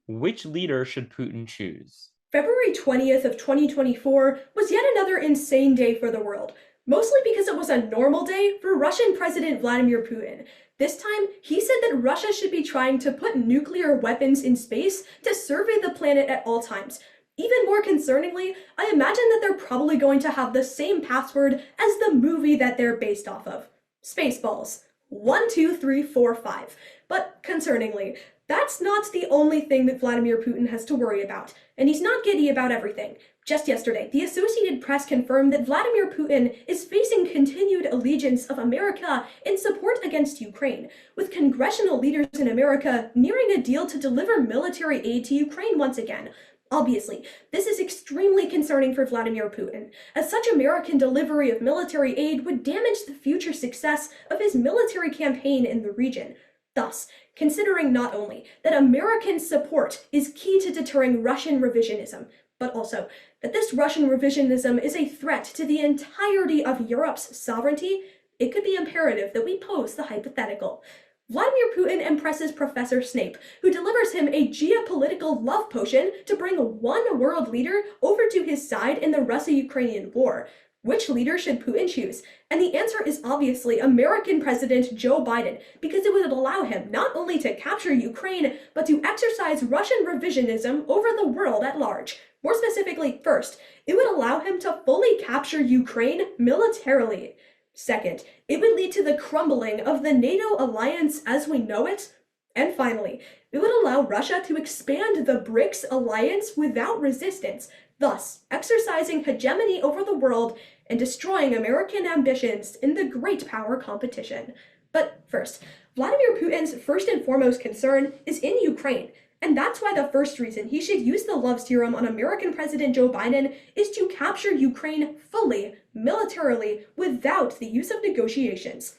Which leader should Putin choose? February 20th of 2024 was yet another insane day for the world. mostly because it was a normal day for Russian President Vladimir Putin. This time, he said that Russia should be trying to put nuclear weapons in space to survey the planet at all times. Even more concerningly, I imagine that they're probably going to have the same password as the movie that they're based off of. Spaceballs. 1, 2, 3, 4, 5. But concerningly, that's not the only thing that Vladimir Putin has to worry about, and he's not giddy about everything. Just yesterday, the Associated Press confirmed that Vladimir Putin is facing continued allegiance of America in support against Ukraine, with congressional leaders in America nearing a deal to deliver military aid to Ukraine once again. Obviously, this is extremely concerning for Vladimir Putin, as such American delivery of military aid would damage the future success of his military campaign in the region. Thus, considering not only that American support is key to deterring Russian revisionism, but also that this Russian revisionism is a threat to the entirety of Europe's sovereignty, it could be imperative that we pose the hypothetical. Vladimir Putin impresses Professor Snape, who delivers him a geopolitical love potion to bring one world leader over to his side in the Russia-Ukrainian war. Which leader should Putin choose? And the answer is obviously American President Joe Biden, because it would allow him not only to capture Ukraine, but to exercise Russian revisionism over the world at large. More specifically, first, it would allow him to fully capture Ukraine militarily. Second, it would lead to the crumbling of the NATO alliance as we know it. And finally, it would allow Russia to expand the BRICS alliance without resistance, thus exercising hegemony over the world and destroying American ambitions in the great power competition. But first, Vladimir Putin's first and foremost concern is in Ukraine. And that's why the first reason he should use the love serum on American President Joe Biden is to capture Ukraine fully, militarily, without the use of negotiations.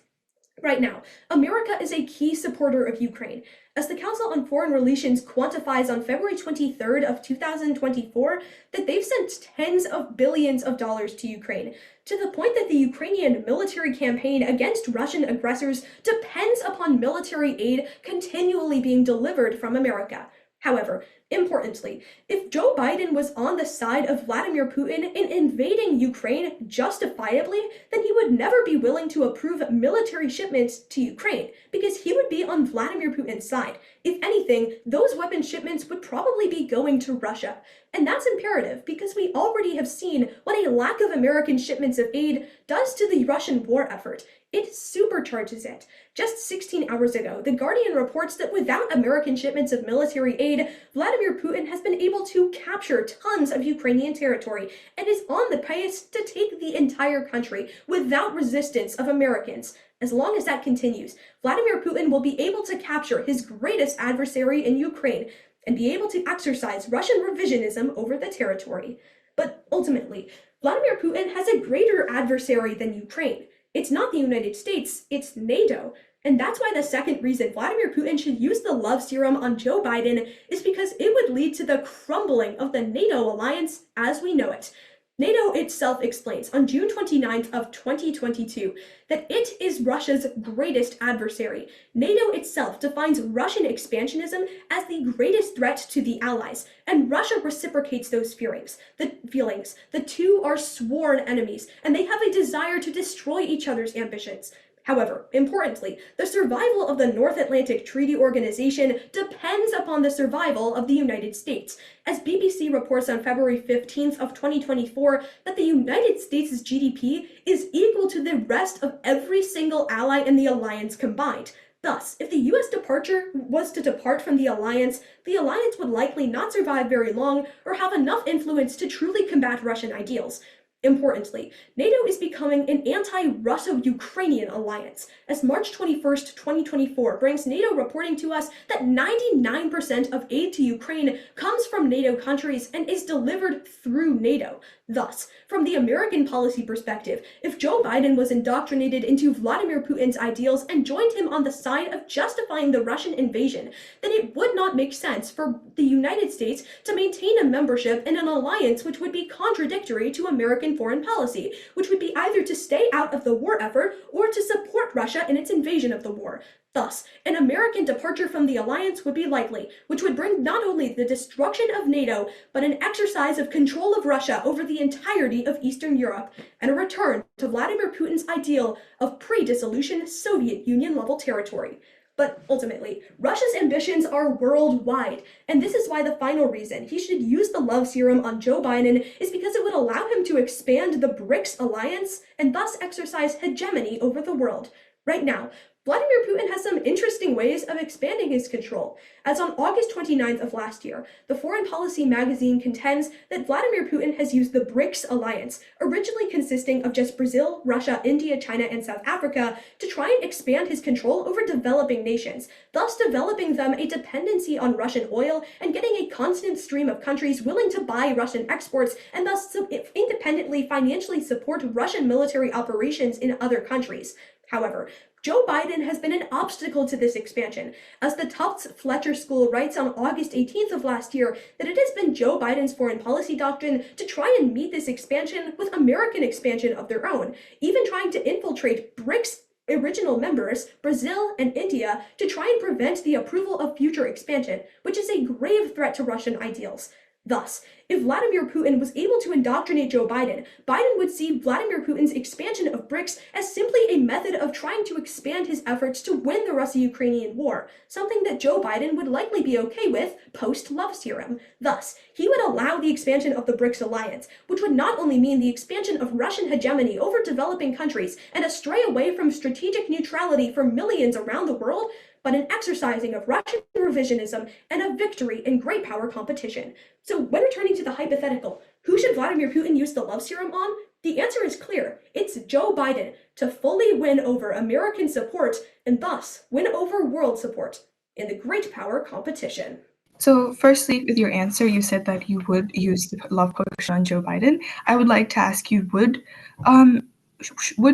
Right now, America is a key supporter of Ukraine. As the Council on Foreign Relations quantifies on February 23rd of 2024, that they've sent tens of billions of dollars to Ukraine, to the point that the Ukrainian military campaign against Russian aggressors depends upon military aid continually being delivered from America. However, importantly, if Joe Biden was on the side of Vladimir Putin in invading Ukraine justifiably, then he would never be willing to approve military shipments to Ukraine, because he would be on Vladimir Putin's side. If anything, those weapon shipments would probably be going to Russia. And that's imperative because we already have seen what a lack of American shipments of aid does to the Russian war effort. It supercharges it. Just 16 hours ago, The Guardian reports that without American shipments of military aid, Vladimir Putin has been able to capture tons of Ukrainian territory and is on the pace to take the entire country without resistance of Americans. As long as that continues, Vladimir Putin will be able to capture his greatest adversary in Ukraine and be able to exercise Russian revisionism over the territory. But ultimately, Vladimir Putin has a greater adversary than Ukraine. It's not the United States, it's NATO. And that's why the second reason Vladimir Putin should use the love serum on Joe Biden is because it would lead to the crumbling of the NATO alliance as we know it. NATO itself explains on June 29th of 2022 that it is Russia's greatest adversary. NATO itself defines Russian expansionism as the greatest threat to the Allies, and Russia reciprocates those feelings. The two are sworn enemies, and they have a desire to destroy each other's ambitions. However, importantly, the survival of the North Atlantic Treaty Organization depends upon the survival of the United States, as BBC reports on February 15th of 2024 that the United States' GDP is equal to the rest of every single ally in the alliance combined. Thus, if the US departure was to depart from the alliance would likely not survive very long or have enough influence to truly combat Russian ideals. Importantly, NATO is becoming an anti-Russo-Ukrainian alliance, as March 21st, 2024 brings NATO reporting to us that 99% of aid to Ukraine comes from NATO countries and is delivered through NATO. Thus, from the American policy perspective, if Joe Biden was indoctrinated into Vladimir Putin's ideals and joined him on the side of justifying the Russian invasion, then it would not make sense for the United States to maintain a membership in an alliance which would be contradictory to American foreign policy, which would be either to stay out of the war effort or to support Russia in its invasion of the war. Thus, an American departure from the alliance would be likely, which would bring not only the destruction of NATO, but an exercise of control of Russia over the entirety of Eastern Europe, and a return to Vladimir Putin's ideal of pre-dissolution Soviet Union-level territory. But ultimately, Russia's ambitions are worldwide, and this is why the final reason he should use the love serum on Joe Biden is because it would allow him to expand the BRICS alliance and thus exercise hegemony over the world. Right now, Vladimir Putin has some interesting ways of expanding his control, as on August 29th of last year, the Foreign Policy magazine contends that Vladimir Putin has used the BRICS alliance, originally consisting of just Brazil, Russia, India, China, and South Africa, to try and expand his control over developing nations, thus developing them a dependency on Russian oil and getting a constant stream of countries willing to buy Russian exports and thus independently financially support Russian military operations in other countries. However, Joe Biden has been an obstacle to this expansion, as the Tufts Fletcher School writes on August 18th of last year that it has been Joe Biden's foreign policy doctrine to try and meet this expansion with American expansion of their own, even trying to infiltrate BRICS original members, Brazil and India, to try and prevent the approval of future expansion, which is a grave threat to Russian ideals. Thus, if Vladimir Putin was able to indoctrinate Joe Biden, Biden would see Vladimir Putin's expansion of BRICS as simply a method of trying to expand his efforts to win the Russia-Ukrainian war, something that Joe Biden would likely be okay with post-love serum. Thus, he would allow the expansion of the BRICS alliance, which would not only mean the expansion of Russian hegemony over developing countries and a stray away from strategic neutrality for millions around the world, but an exercising of Russian revisionism and a victory in great power competition. So when returning to the hypothetical, who should Vladimir Putin use the love serum on? The answer is clear. It's Joe Biden to fully win over American support and thus win over world support in the great power competition. So firstly, with your answer, you said that you would use the love potion on Joe Biden. I would like to ask you, would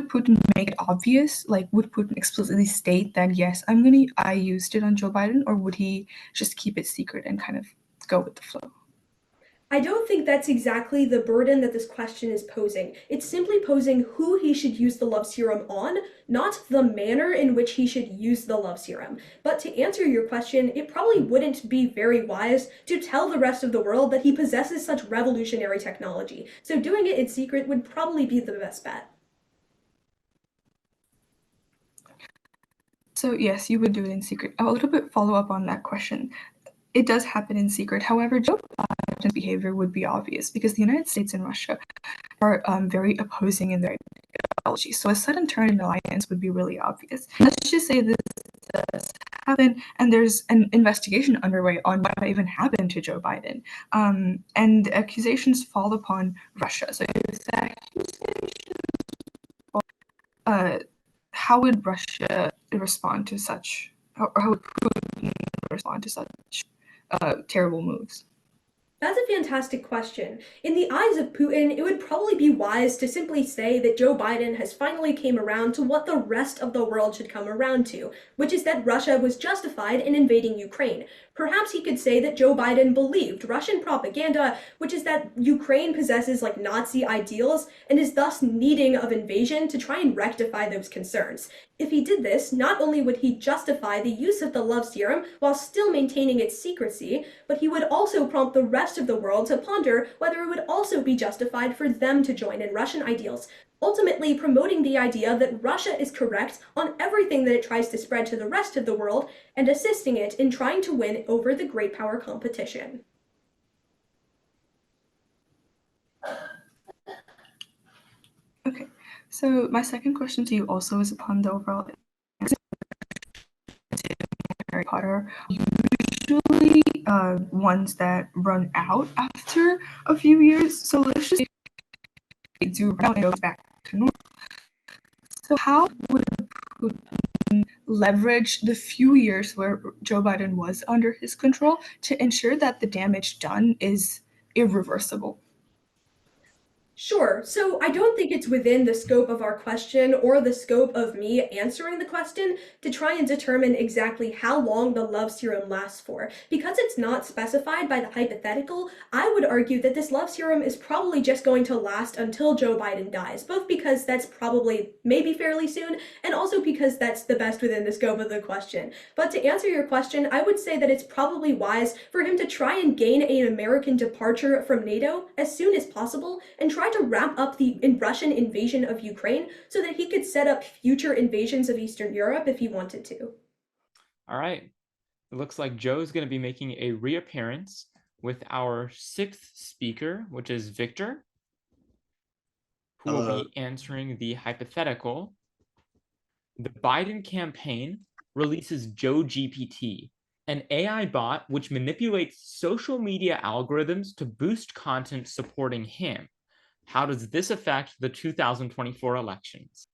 Putin make it obvious? Like, would Putin explicitly state that, yes, I used it on Joe Biden, or would he just keep it secret and kind of go with the flow? I don't think that's exactly the burden that this question is posing. It's simply posing who he should use the love serum on, not the manner in which he should use the love serum. But to answer your question, it probably wouldn't be very wise to tell the rest of the world that he possesses such revolutionary technology. So doing it in secret would probably be the best bet. So yes, you would do it in secret. A little bit follow up on that question. It does happen in secret. However, Joe Biden's behavior would be obvious because the United States and Russia are very opposing in their ideology. So a sudden turn in alliance would be really obvious. Let's just say this does happen, and there's an investigation underway on what even happened to Joe Biden, and the accusations fall upon Russia. So if that accusation, how would Russia respond to such, or how would Putin respond to such terrible moves? That's a fantastic question. In the eyes of Putin, it would probably be wise to simply say that Joe Biden has finally came around to what the rest of the world should come around to, which is that Russia was justified in invading Ukraine. Perhaps he could say that Joe Biden believed Russian propaganda, which is that Ukraine possesses like Nazi ideals and is thus needing of invasion to try and rectify those concerns. If he did this, not only would he justify the use of the love serum while still maintaining its secrecy, but he would also prompt the rest of the world to ponder whether it would also be justified for them to join in Russian ideals, ultimately promoting the idea that Russia is correct on everything that it tries to spread to the rest of the world and assisting it in trying to win over the great power competition. Okay, so my second question to you also is upon the overall Harry Potter. Usually ones that run out after a few years. So let's just do round goes back to normal. So how would Putin leverage the few years where Joe Biden was under his control to ensure that the damage done is irreversible? Sure. So I don't think it's within the scope of our question or the scope of me answering the question to try and determine exactly how long the love serum lasts for. Because it's not specified by the hypothetical, I would argue that this love serum is probably just going to last until Joe Biden dies, both because that's probably maybe fairly soon, and also because that's the best within the scope of the question. But to answer your question, I would say that it's probably wise for him to try and gain an American departure from NATO as soon as possible and try to wrap up the Russian invasion of Ukraine so that he could set up future invasions of Eastern Europe if he wanted to. All right. It looks like Joe's going to be making a reappearance with our sixth speaker, which is Victor, who will be answering the hypothetical. The Biden campaign releases Joe GPT, an AI bot which manipulates social media algorithms to boost content supporting him. How does this affect the 2024 elections?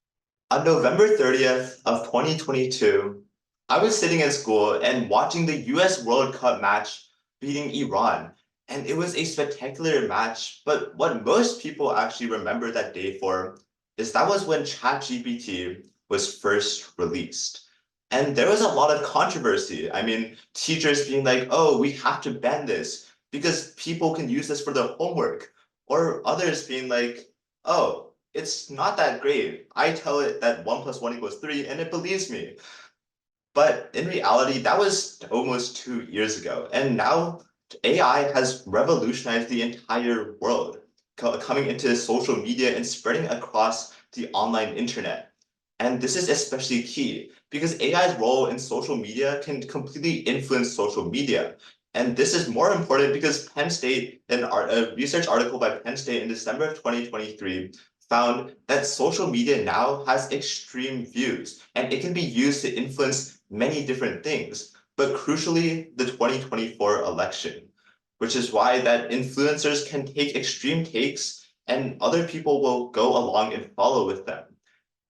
On November 30th of 2022, I was sitting in school and watching the US World Cup match beating Iran. And it was a spectacular match, but what most people actually remember that day for is that was when ChatGPT was first released. And there was a lot of controversy. I mean, teachers being like, oh, we have to ban this because people can use this for their homework. Or others being like, oh, it's not that great. I tell it that 1 + 1 = 3 and it believes me. But in reality, that was almost 2 years ago. And now AI has revolutionized the entire world, coming into social media and spreading across the online internet. And this is especially key because AI's role in social media can completely influence social media. And this is more important because Penn State, a research article by Penn State in December of 2023, found that social media now has extreme views and it can be used to influence many different things, but crucially, the 2024 election, which is why that influencers can take extreme takes and other people will go along and follow with them.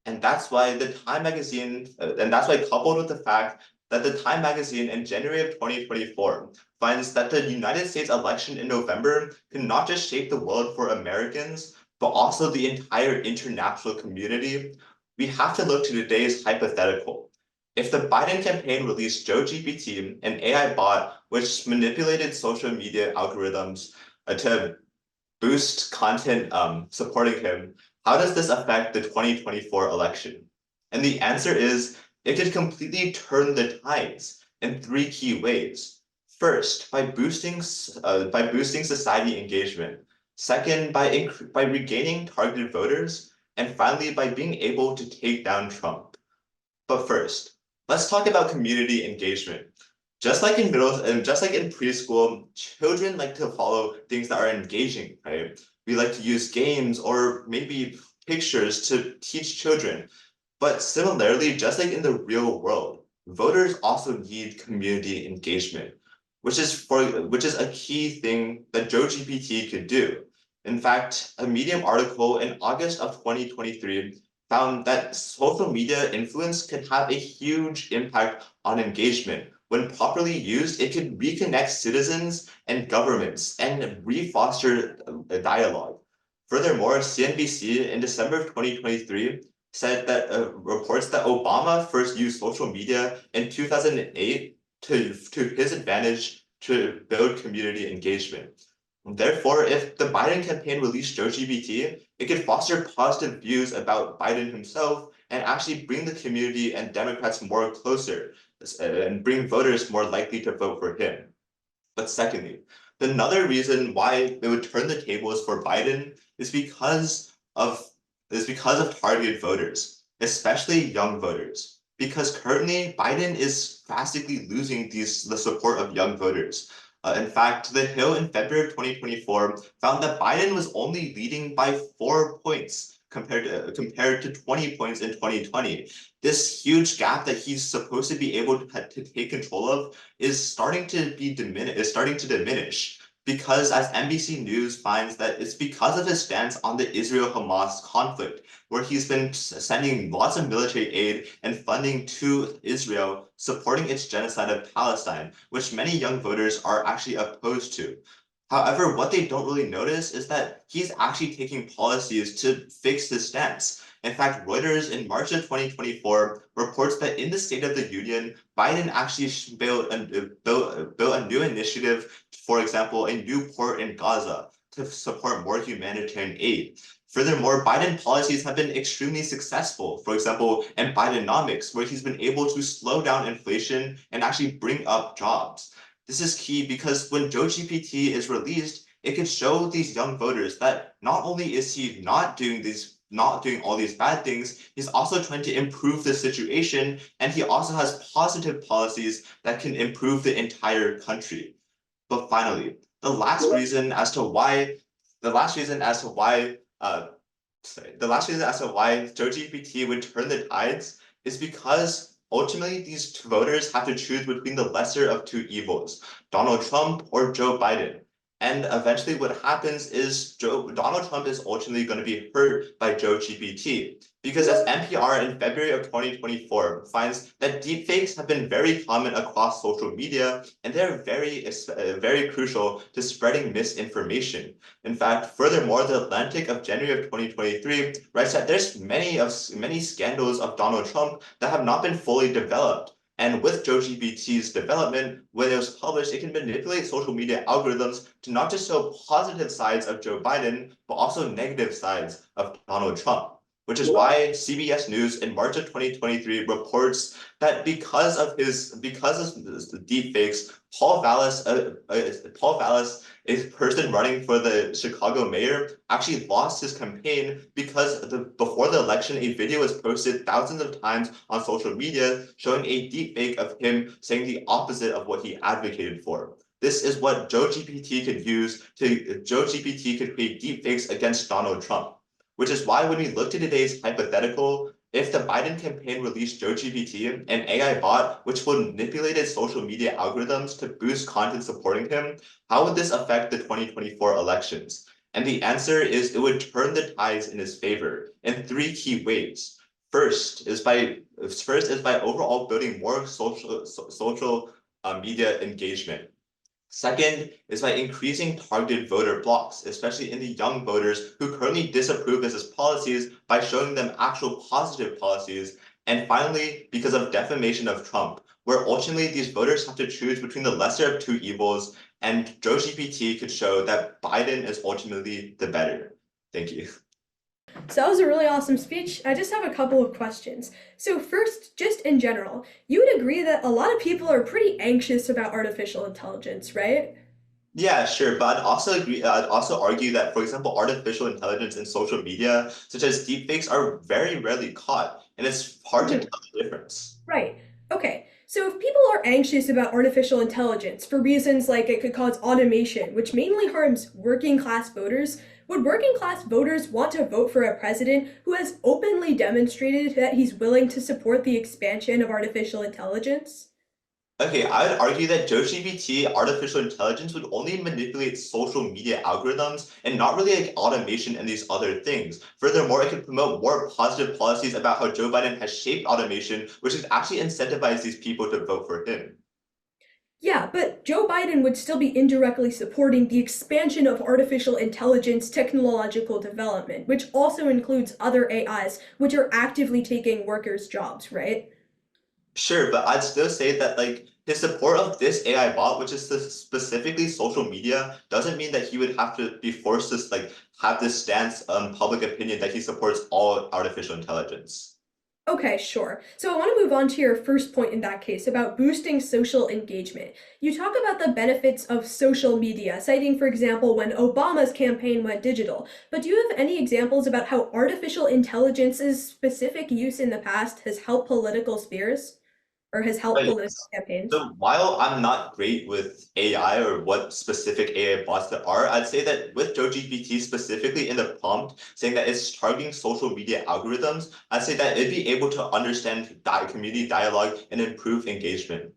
And that's why the Time magazine, and that's why coupled with the fact that the Time magazine in January of 2024 finds that the United States election in November can not just shape the world for Americans, but also the entire international community, we have to look to today's hypothetical. If the Biden campaign released Joe GPT, an AI bot which manipulated social media algorithms to boost content supporting him, how does this affect the 2024 election? And the answer is it could completely turn the tides in 3 key ways. First, by boosting society engagement. Second, by regaining targeted voters. And finally, by being able to take down Trump. But first, let's talk about community engagement. Just like in preschool, children like to follow things that are engaging, right? We like to use games or maybe pictures to teach children. But similarly, just like in the real world, voters also need community engagement, which is a key thing that Joe GPT could do. In fact, a Medium article in August of 2023 found that social media influence can have a huge impact on engagement. When properly used, it can reconnect citizens and governments and re-foster a dialogue. Furthermore, CNBC in December of 2023 said that reports that Obama first used social media in 2008 to his advantage to build community engagement. Therefore, if the Biden campaign released Joe GPT, it could foster positive views about Biden himself and actually bring the community and Democrats more closer and bring voters more likely to vote for him. But secondly, another reason why it would turn the tables for Biden is because of targeted voters, especially young voters. Because currently Biden is drastically losing the support of young voters. In fact, The Hill in February of 2024 found that Biden was only leading by 4 points compared to 20 points in 2020. This huge gap that he's supposed to be able to take control of is starting to diminish. Because as NBC News finds that it's because of his stance on the Israel-Hamas conflict, where he's been sending lots of military aid and funding to Israel, supporting its genocide of Palestine, which many young voters are actually opposed to. However, what they don't really notice is that he's actually taking policies to fix his stance. In fact, Reuters in March of 2024 reports that in the State of the Union, Biden actually built a new initiative, for example, a new port in Gaza to support more humanitarian aid. Furthermore, Biden policies have been extremely successful. For example, in Bidenomics, where he's been able to slow down inflation and actually bring up jobs. This is key because when Joe GPT is released, it can show these young voters that not only is he not doing all these bad things, he's also trying to improve the situation, and he also has positive policies that can improve the entire country. But finally, the last reason as to why the last reason as to why the last reason as to why Joe GPT would turn the tides is because ultimately these voters have to choose between the lesser of two evils, Donald Trump or Joe Biden. And eventually what happens is Donald Trump is ultimately going to be hurt by Joe GPT. Because as NPR in February of 2024 finds that deepfakes have been very common across social media, and they're very crucial to spreading misinformation. In fact, furthermore, The Atlantic of January of 2023 writes that there's many scandals of Donald Trump that have not been fully developed. And with Joe GPT's development, when it was published, it can manipulate social media algorithms to not just show positive sides of Joe Biden, but also negative sides of Donald Trump. Which is why CBS News in March of 2023 reports that because of the deepfakes, Paul Vallis, a person running for the Chicago mayor, actually lost his campaign because before the election, a video was posted thousands of times on social media showing a deepfake of him saying the opposite of what he advocated for. This is what Joe GPT could create deepfakes against Donald Trump. Which is why when we look to today's hypothetical, if the Biden campaign released Joe GPT, an AI bot which will manipulate social media algorithms to boost content supporting him, how would this affect the 2024 elections? And the answer is it would turn the tides in his favor in three key ways. First is by overall building more social media engagement. Second is by increasing targeted voter blocks, especially in the young voters who currently disapprove of his policies by showing them actual positive policies. And finally, because of defamation of Trump, where ultimately these voters have to choose between the lesser of two evils, and Joe GPT could show that Biden is ultimately the better. Thank you. So that was a really awesome speech. I just have a couple of questions. So first, just in general, you would agree that a lot of people are pretty anxious about artificial intelligence, right? Yeah, sure, but I'd also argue that, for example, artificial intelligence in social media, such as deepfakes, are very rarely caught, and it's hard to tell the difference. Right. Okay. So if people are anxious about artificial intelligence for reasons like it could cause automation, which mainly harms working class voters, would working class voters want to vote for a president who has openly demonstrated that he's willing to support the expansion of artificial intelligence? Okay, I would argue that GPT artificial intelligence would only manipulate social media algorithms and not really like automation and these other things. Furthermore, it could promote more positive policies about how Joe Biden has shaped automation, which would actually incentivize these people to vote for him. Yeah, but Joe Biden would still be indirectly supporting the expansion of artificial intelligence technological development, which also includes other AIs, which are actively taking workers' jobs, right? Sure, but I'd still say that like his support of this AI bot, which is specifically social media, doesn't mean that he would have to be forced to like have this stance on public opinion that he supports all artificial intelligence. Okay, sure. So I want to move on to your first point in that case about boosting social engagement. You talk about the benefits of social media, citing, for example, when Obama's campaign went digital. But do you have any examples about how artificial intelligence's specific use in the past has helped political spheres or has helped Right. political campaigns? So while I'm not great with AI or what specific AI bots there are, I'd say that with GPT specifically in the prompt saying that it's targeting social media algorithms, I'd say that it'd be able to understand community dialogue and improve engagement.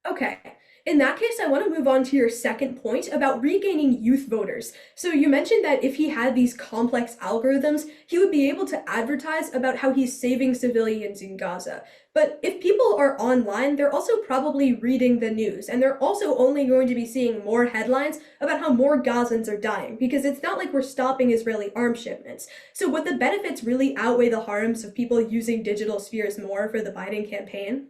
Okay. In that case, I want to move on to your second point about regaining youth voters. So you mentioned that if he had these complex algorithms, he would be able to advertise about how he's saving civilians in Gaza. But if people are online, they're also probably reading the news, and they're also only going to be seeing more headlines about how more Gazans are dying, because it's not like we're stopping Israeli arms shipments. So would the benefits really outweigh the harms of people using digital spheres more for the Biden campaign?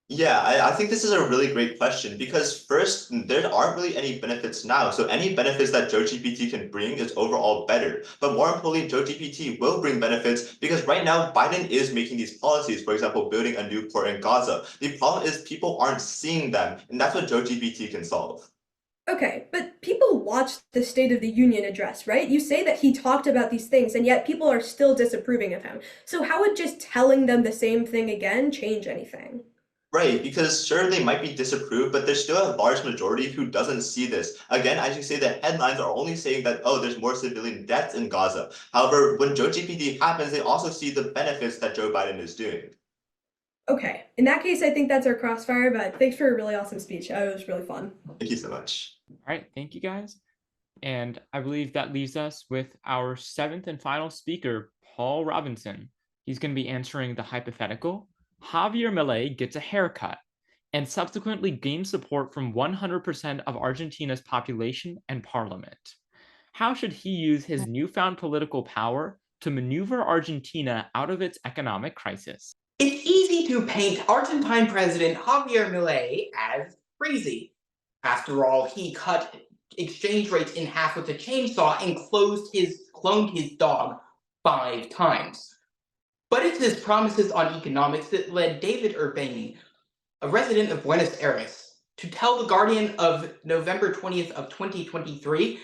Yeah, I think this is a really great question because first, there aren't really any benefits now. So any benefits that JoeGPT can bring is overall better. But more importantly, JoeGPT will bring benefits because right now Biden is making these policies, for example, building a new port in Gaza. The problem is people aren't seeing them, and that's what JoeGPT can solve. Okay, but people watched the State of the Union address, right? You say that he talked about these things, and yet people are still disapproving of him. So how would just telling them the same thing again change anything? Right, because sure, they might be disapproved, but there's still a large majority who doesn't see this. Again, as you say, the headlines are only saying that, oh, there's more civilian deaths in Gaza. However, when JoeGPT happens, they also see the benefits that Joe Biden is doing. Okay, in that case, I think that's our crossfire, but thanks for a really awesome speech. It was really fun. Thank you so much. All right, thank you guys. And I believe that leaves us with our seventh and final speaker, Paul Robinson. He's going to be answering the hypothetical. Javier Milei gets a haircut and subsequently gains support from 100% of Argentina's population and parliament. How should he use his newfound political power to maneuver Argentina out of its economic crisis? It's easy to paint Argentine President Javier Milei as crazy. After all, he cut exchange rates in half with a chainsaw and cloned his dog 5 times. But it's his promises on economics that led David Urbani, a resident of Buenos Aires, to tell The Guardian of November 20th of 2023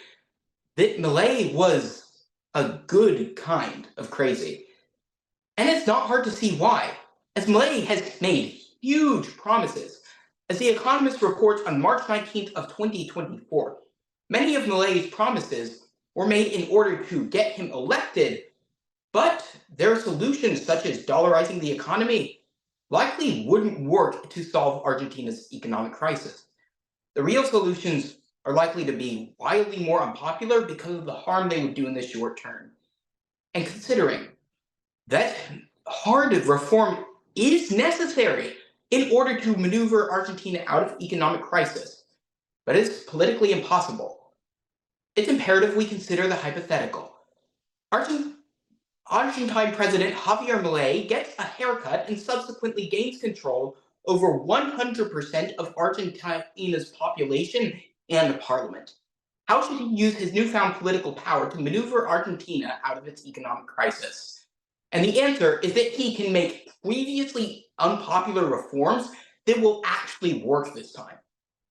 that Milei was a good kind of crazy. And it's not hard to see why, as Milei has made huge promises. As The Economist reports on March 19th of 2024, many of Milei's promises were made in order to get him elected, but their solutions, such as dollarizing the economy, likely wouldn't work to solve Argentina's economic crisis. The real solutions are likely to be wildly more unpopular because of the harm they would do in the short term. And considering that hard reform is necessary in order to maneuver Argentina out of economic crisis, but it's politically impossible. It's imperative we consider the hypothetical. Argentine President Javier Milei gets a haircut and subsequently gains control over 100% of Argentina's population and parliament. How should he use his newfound political power to maneuver Argentina out of its economic crisis? And the answer is that he can make previously unpopular reforms that will actually work this time.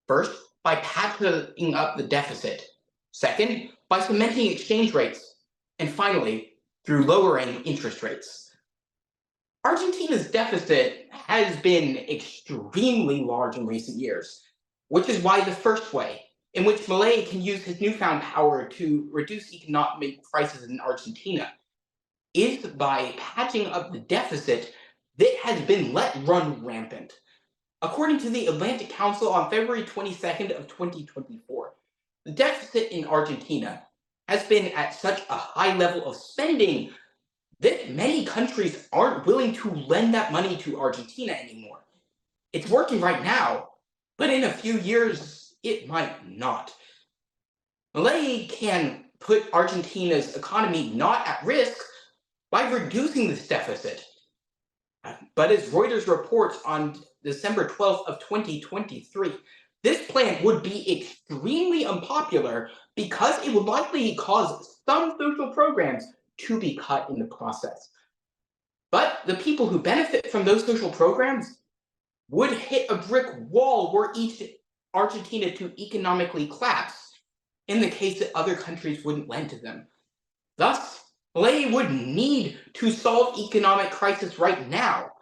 First, by patching up the deficit. Second, by cementing exchange rates. And finally, through lowering interest rates. Argentina's deficit has been extremely large in recent years, which is why the first way in which Milei can use his newfound power to reduce economic crisis in Argentina is by patching up the deficit that has been let run rampant. According to the Atlantic Council on February 22nd of 2024, the deficit in Argentina has been at such a high level of spending that many countries aren't willing to lend that money to Argentina anymore. It's working right now, but in a few years, it might not. Milei can put Argentina's economy not at risk by reducing this deficit. But as Reuters reports on December 12th of 2023, this plan would be extremely unpopular because it would likely cause some social programs to be cut in the process. But the people who benefit from those social programs would hit a brick wall were each Argentina to economically collapse in the case that other countries wouldn't lend to them. Thus, Milei would need to solve economic crisis right now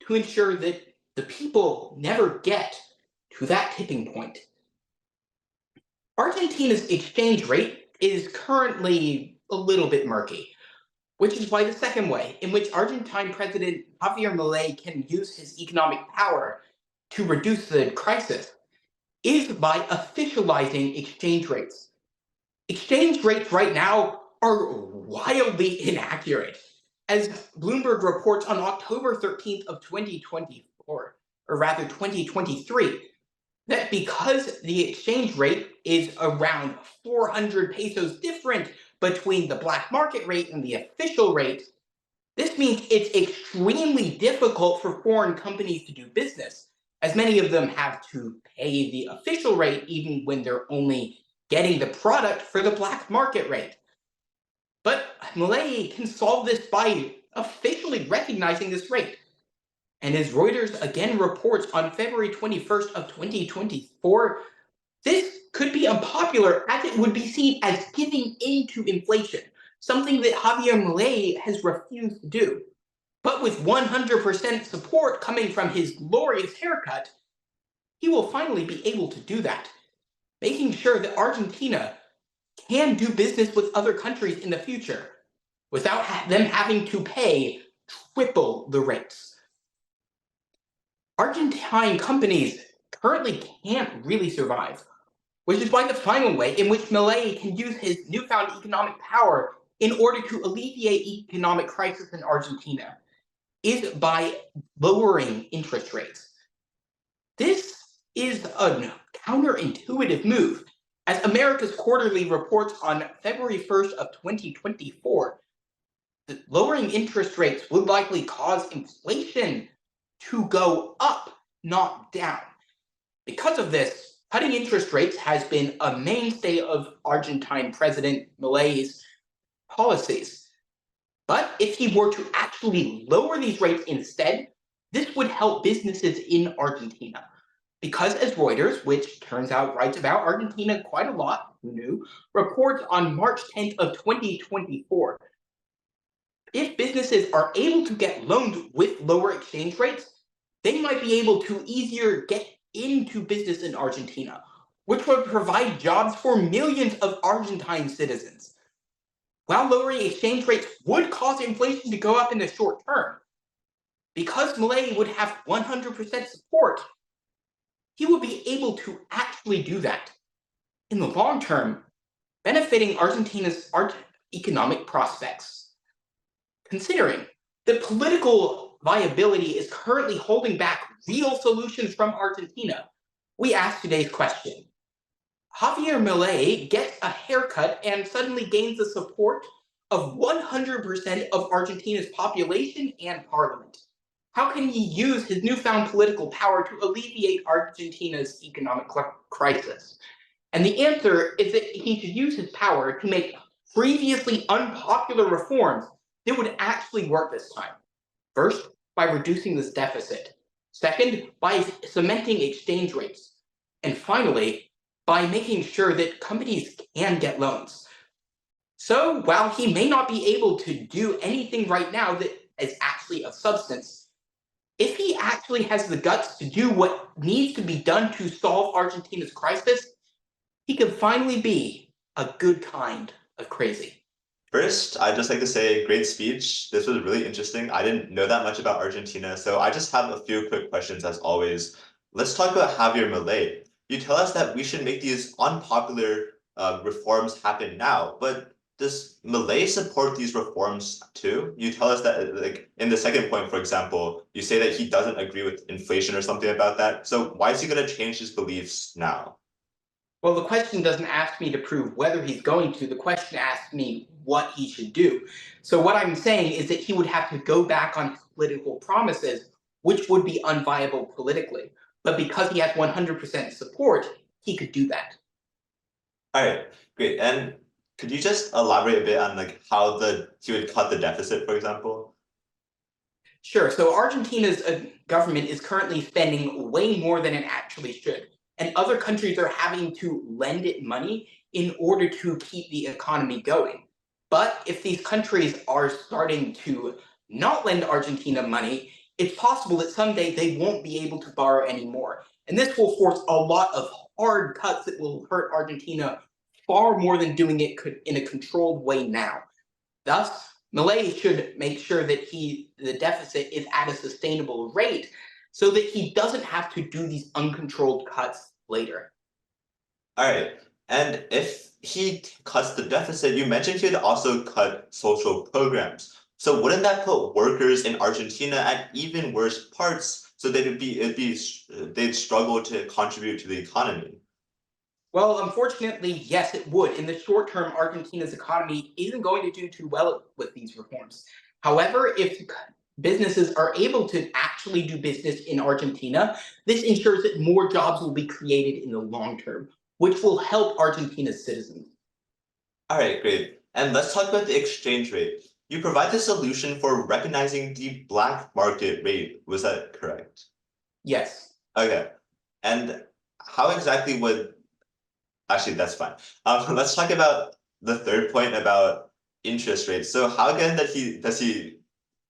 to ensure that the people never get to that tipping point. Argentina's exchange rate is currently a little bit murky, which is why the second way in which Argentine President Javier Milei can use his economic power to reduce the crisis is by officializing exchange rates. Exchange rates right now are wildly inaccurate. As Bloomberg reports on October 13th of 2024, or rather 2023, that because the exchange rate is around 400 pesos different between the black market rate and the official rate, this means it's extremely difficult for foreign companies to do business, as many of them have to pay the official rate even when they're only getting the product for the black market rate. But Malay can solve this by officially recognizing this rate. And as Reuters again reports on February 21st of 2024, this could be unpopular as it would be seen as giving in to inflation, something that Javier Milei has refused to do. But with 100% support coming from his glorious haircut, he will finally be able to do that, making sure that Argentina can do business with other countries in the future without them having to pay triple the rates. Argentine companies currently can't really survive, which is why the final way in which Milei can use his newfound economic power in order to alleviate economic crisis in Argentina is by lowering interest rates. This is a counterintuitive move, as America's Quarterly reports on February 1st of 2024 that lowering interest rates would likely cause inflation to go up, not down. Because of this, cutting interest rates has been a mainstay of Argentine President Milei's policies. But if he were to actually lower these rates instead, this would help businesses in Argentina. Because as Reuters, which turns out writes about Argentina quite a lot, who knew, reports on March 10th of 2024, if businesses are able to get loans with lower exchange rates, they might be able to easier get into business in Argentina, which would provide jobs for millions of Argentine citizens. While lowering exchange rates would cause inflation to go up in the short term, because Milei would have 100% support, he would be able to actually do that in the long term, benefiting Argentina's economic prospects. Considering the political viability is currently holding back real solutions from Argentina, we ask today's question. Javier Milei gets a haircut and suddenly gains the support of 100% of Argentina's population and parliament. How can he use his newfound political power to alleviate Argentina's economic crisis? And the answer is that he should use his power to make previously unpopular reforms that would actually work this time. First, by reducing this deficit. Second, by cementing exchange rates. And finally, by making sure that companies can get loans. So while he may not be able to do anything right now that is actually of substance, if he actually has the guts to do what needs to be done to solve Argentina's crisis, he can finally be a good kind of crazy. First, I'd just like to say great speech. This was really interesting. I didn't know that much about Argentina, so I just have a few quick questions as always. Let's talk about Javier Milei. You tell us that we should make these unpopular reforms happen now, but does Milei support these reforms too? You tell us that, like in the second point, for example, you say that he doesn't agree with inflation or something about that. So why is he going to change his beliefs now? Well, the question doesn't ask me to prove whether he's going to. The question asks me what he should do. So what I'm saying is that he would have to go back on political promises, which would be unviable politically. But because he has 100% support, he could do that. All right, great. And could you just elaborate a bit on like how he would cut the deficit, for example? Sure. So Argentina's government is currently spending way more than it actually should. And other countries are having to lend it money in order to keep the economy going. But if these countries are starting to not lend Argentina money, it's possible that someday they won't be able to borrow anymore. And this will force a lot of hard cuts that will hurt Argentina far more than doing it in a controlled way now. Thus, Milei should make sure that the deficit is at a sustainable rate so that he doesn't have to do these uncontrolled cuts later. All right. And if he cuts the deficit, you mentioned he'd also cut social programs. So wouldn't that put workers in Argentina at even worse parts? So they'd struggle to contribute to the economy. Well, unfortunately, yes, it would. In the short term, Argentina's economy isn't going to do too well with these reforms. However, if businesses are able to actually do business in Argentina, this ensures that more jobs will be created in the long term, which will help Argentina's citizens. All right, great. And let's talk about the exchange rate. You provide the solution for recognizing the black market rate. Was that correct? Yes. Okay. And how exactly would actually that's fine. Let's talk about the third point about interest rates. So how again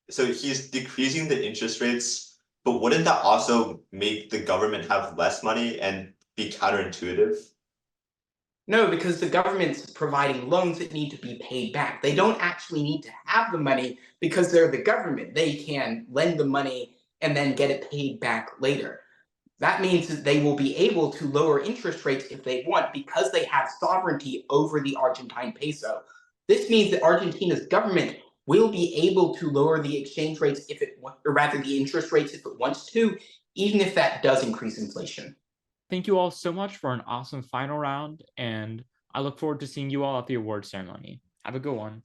so he's decreasing the interest rates, but wouldn't that also make the government have less money and be counterintuitive? No, because the government's providing loans that need to be paid back. They don't actually need to have the money because they're the government. They can lend the money and then get it paid back later. That means that they will be able to lower interest rates if they want because they have sovereignty over the Argentine peso. This means that Argentina's government will be able to lower the exchange rates or rather the interest rates if it wants to, even if that does increase inflation. Thank you all so much for an awesome final round, and I look forward to seeing you all at the award ceremony. Have a good one.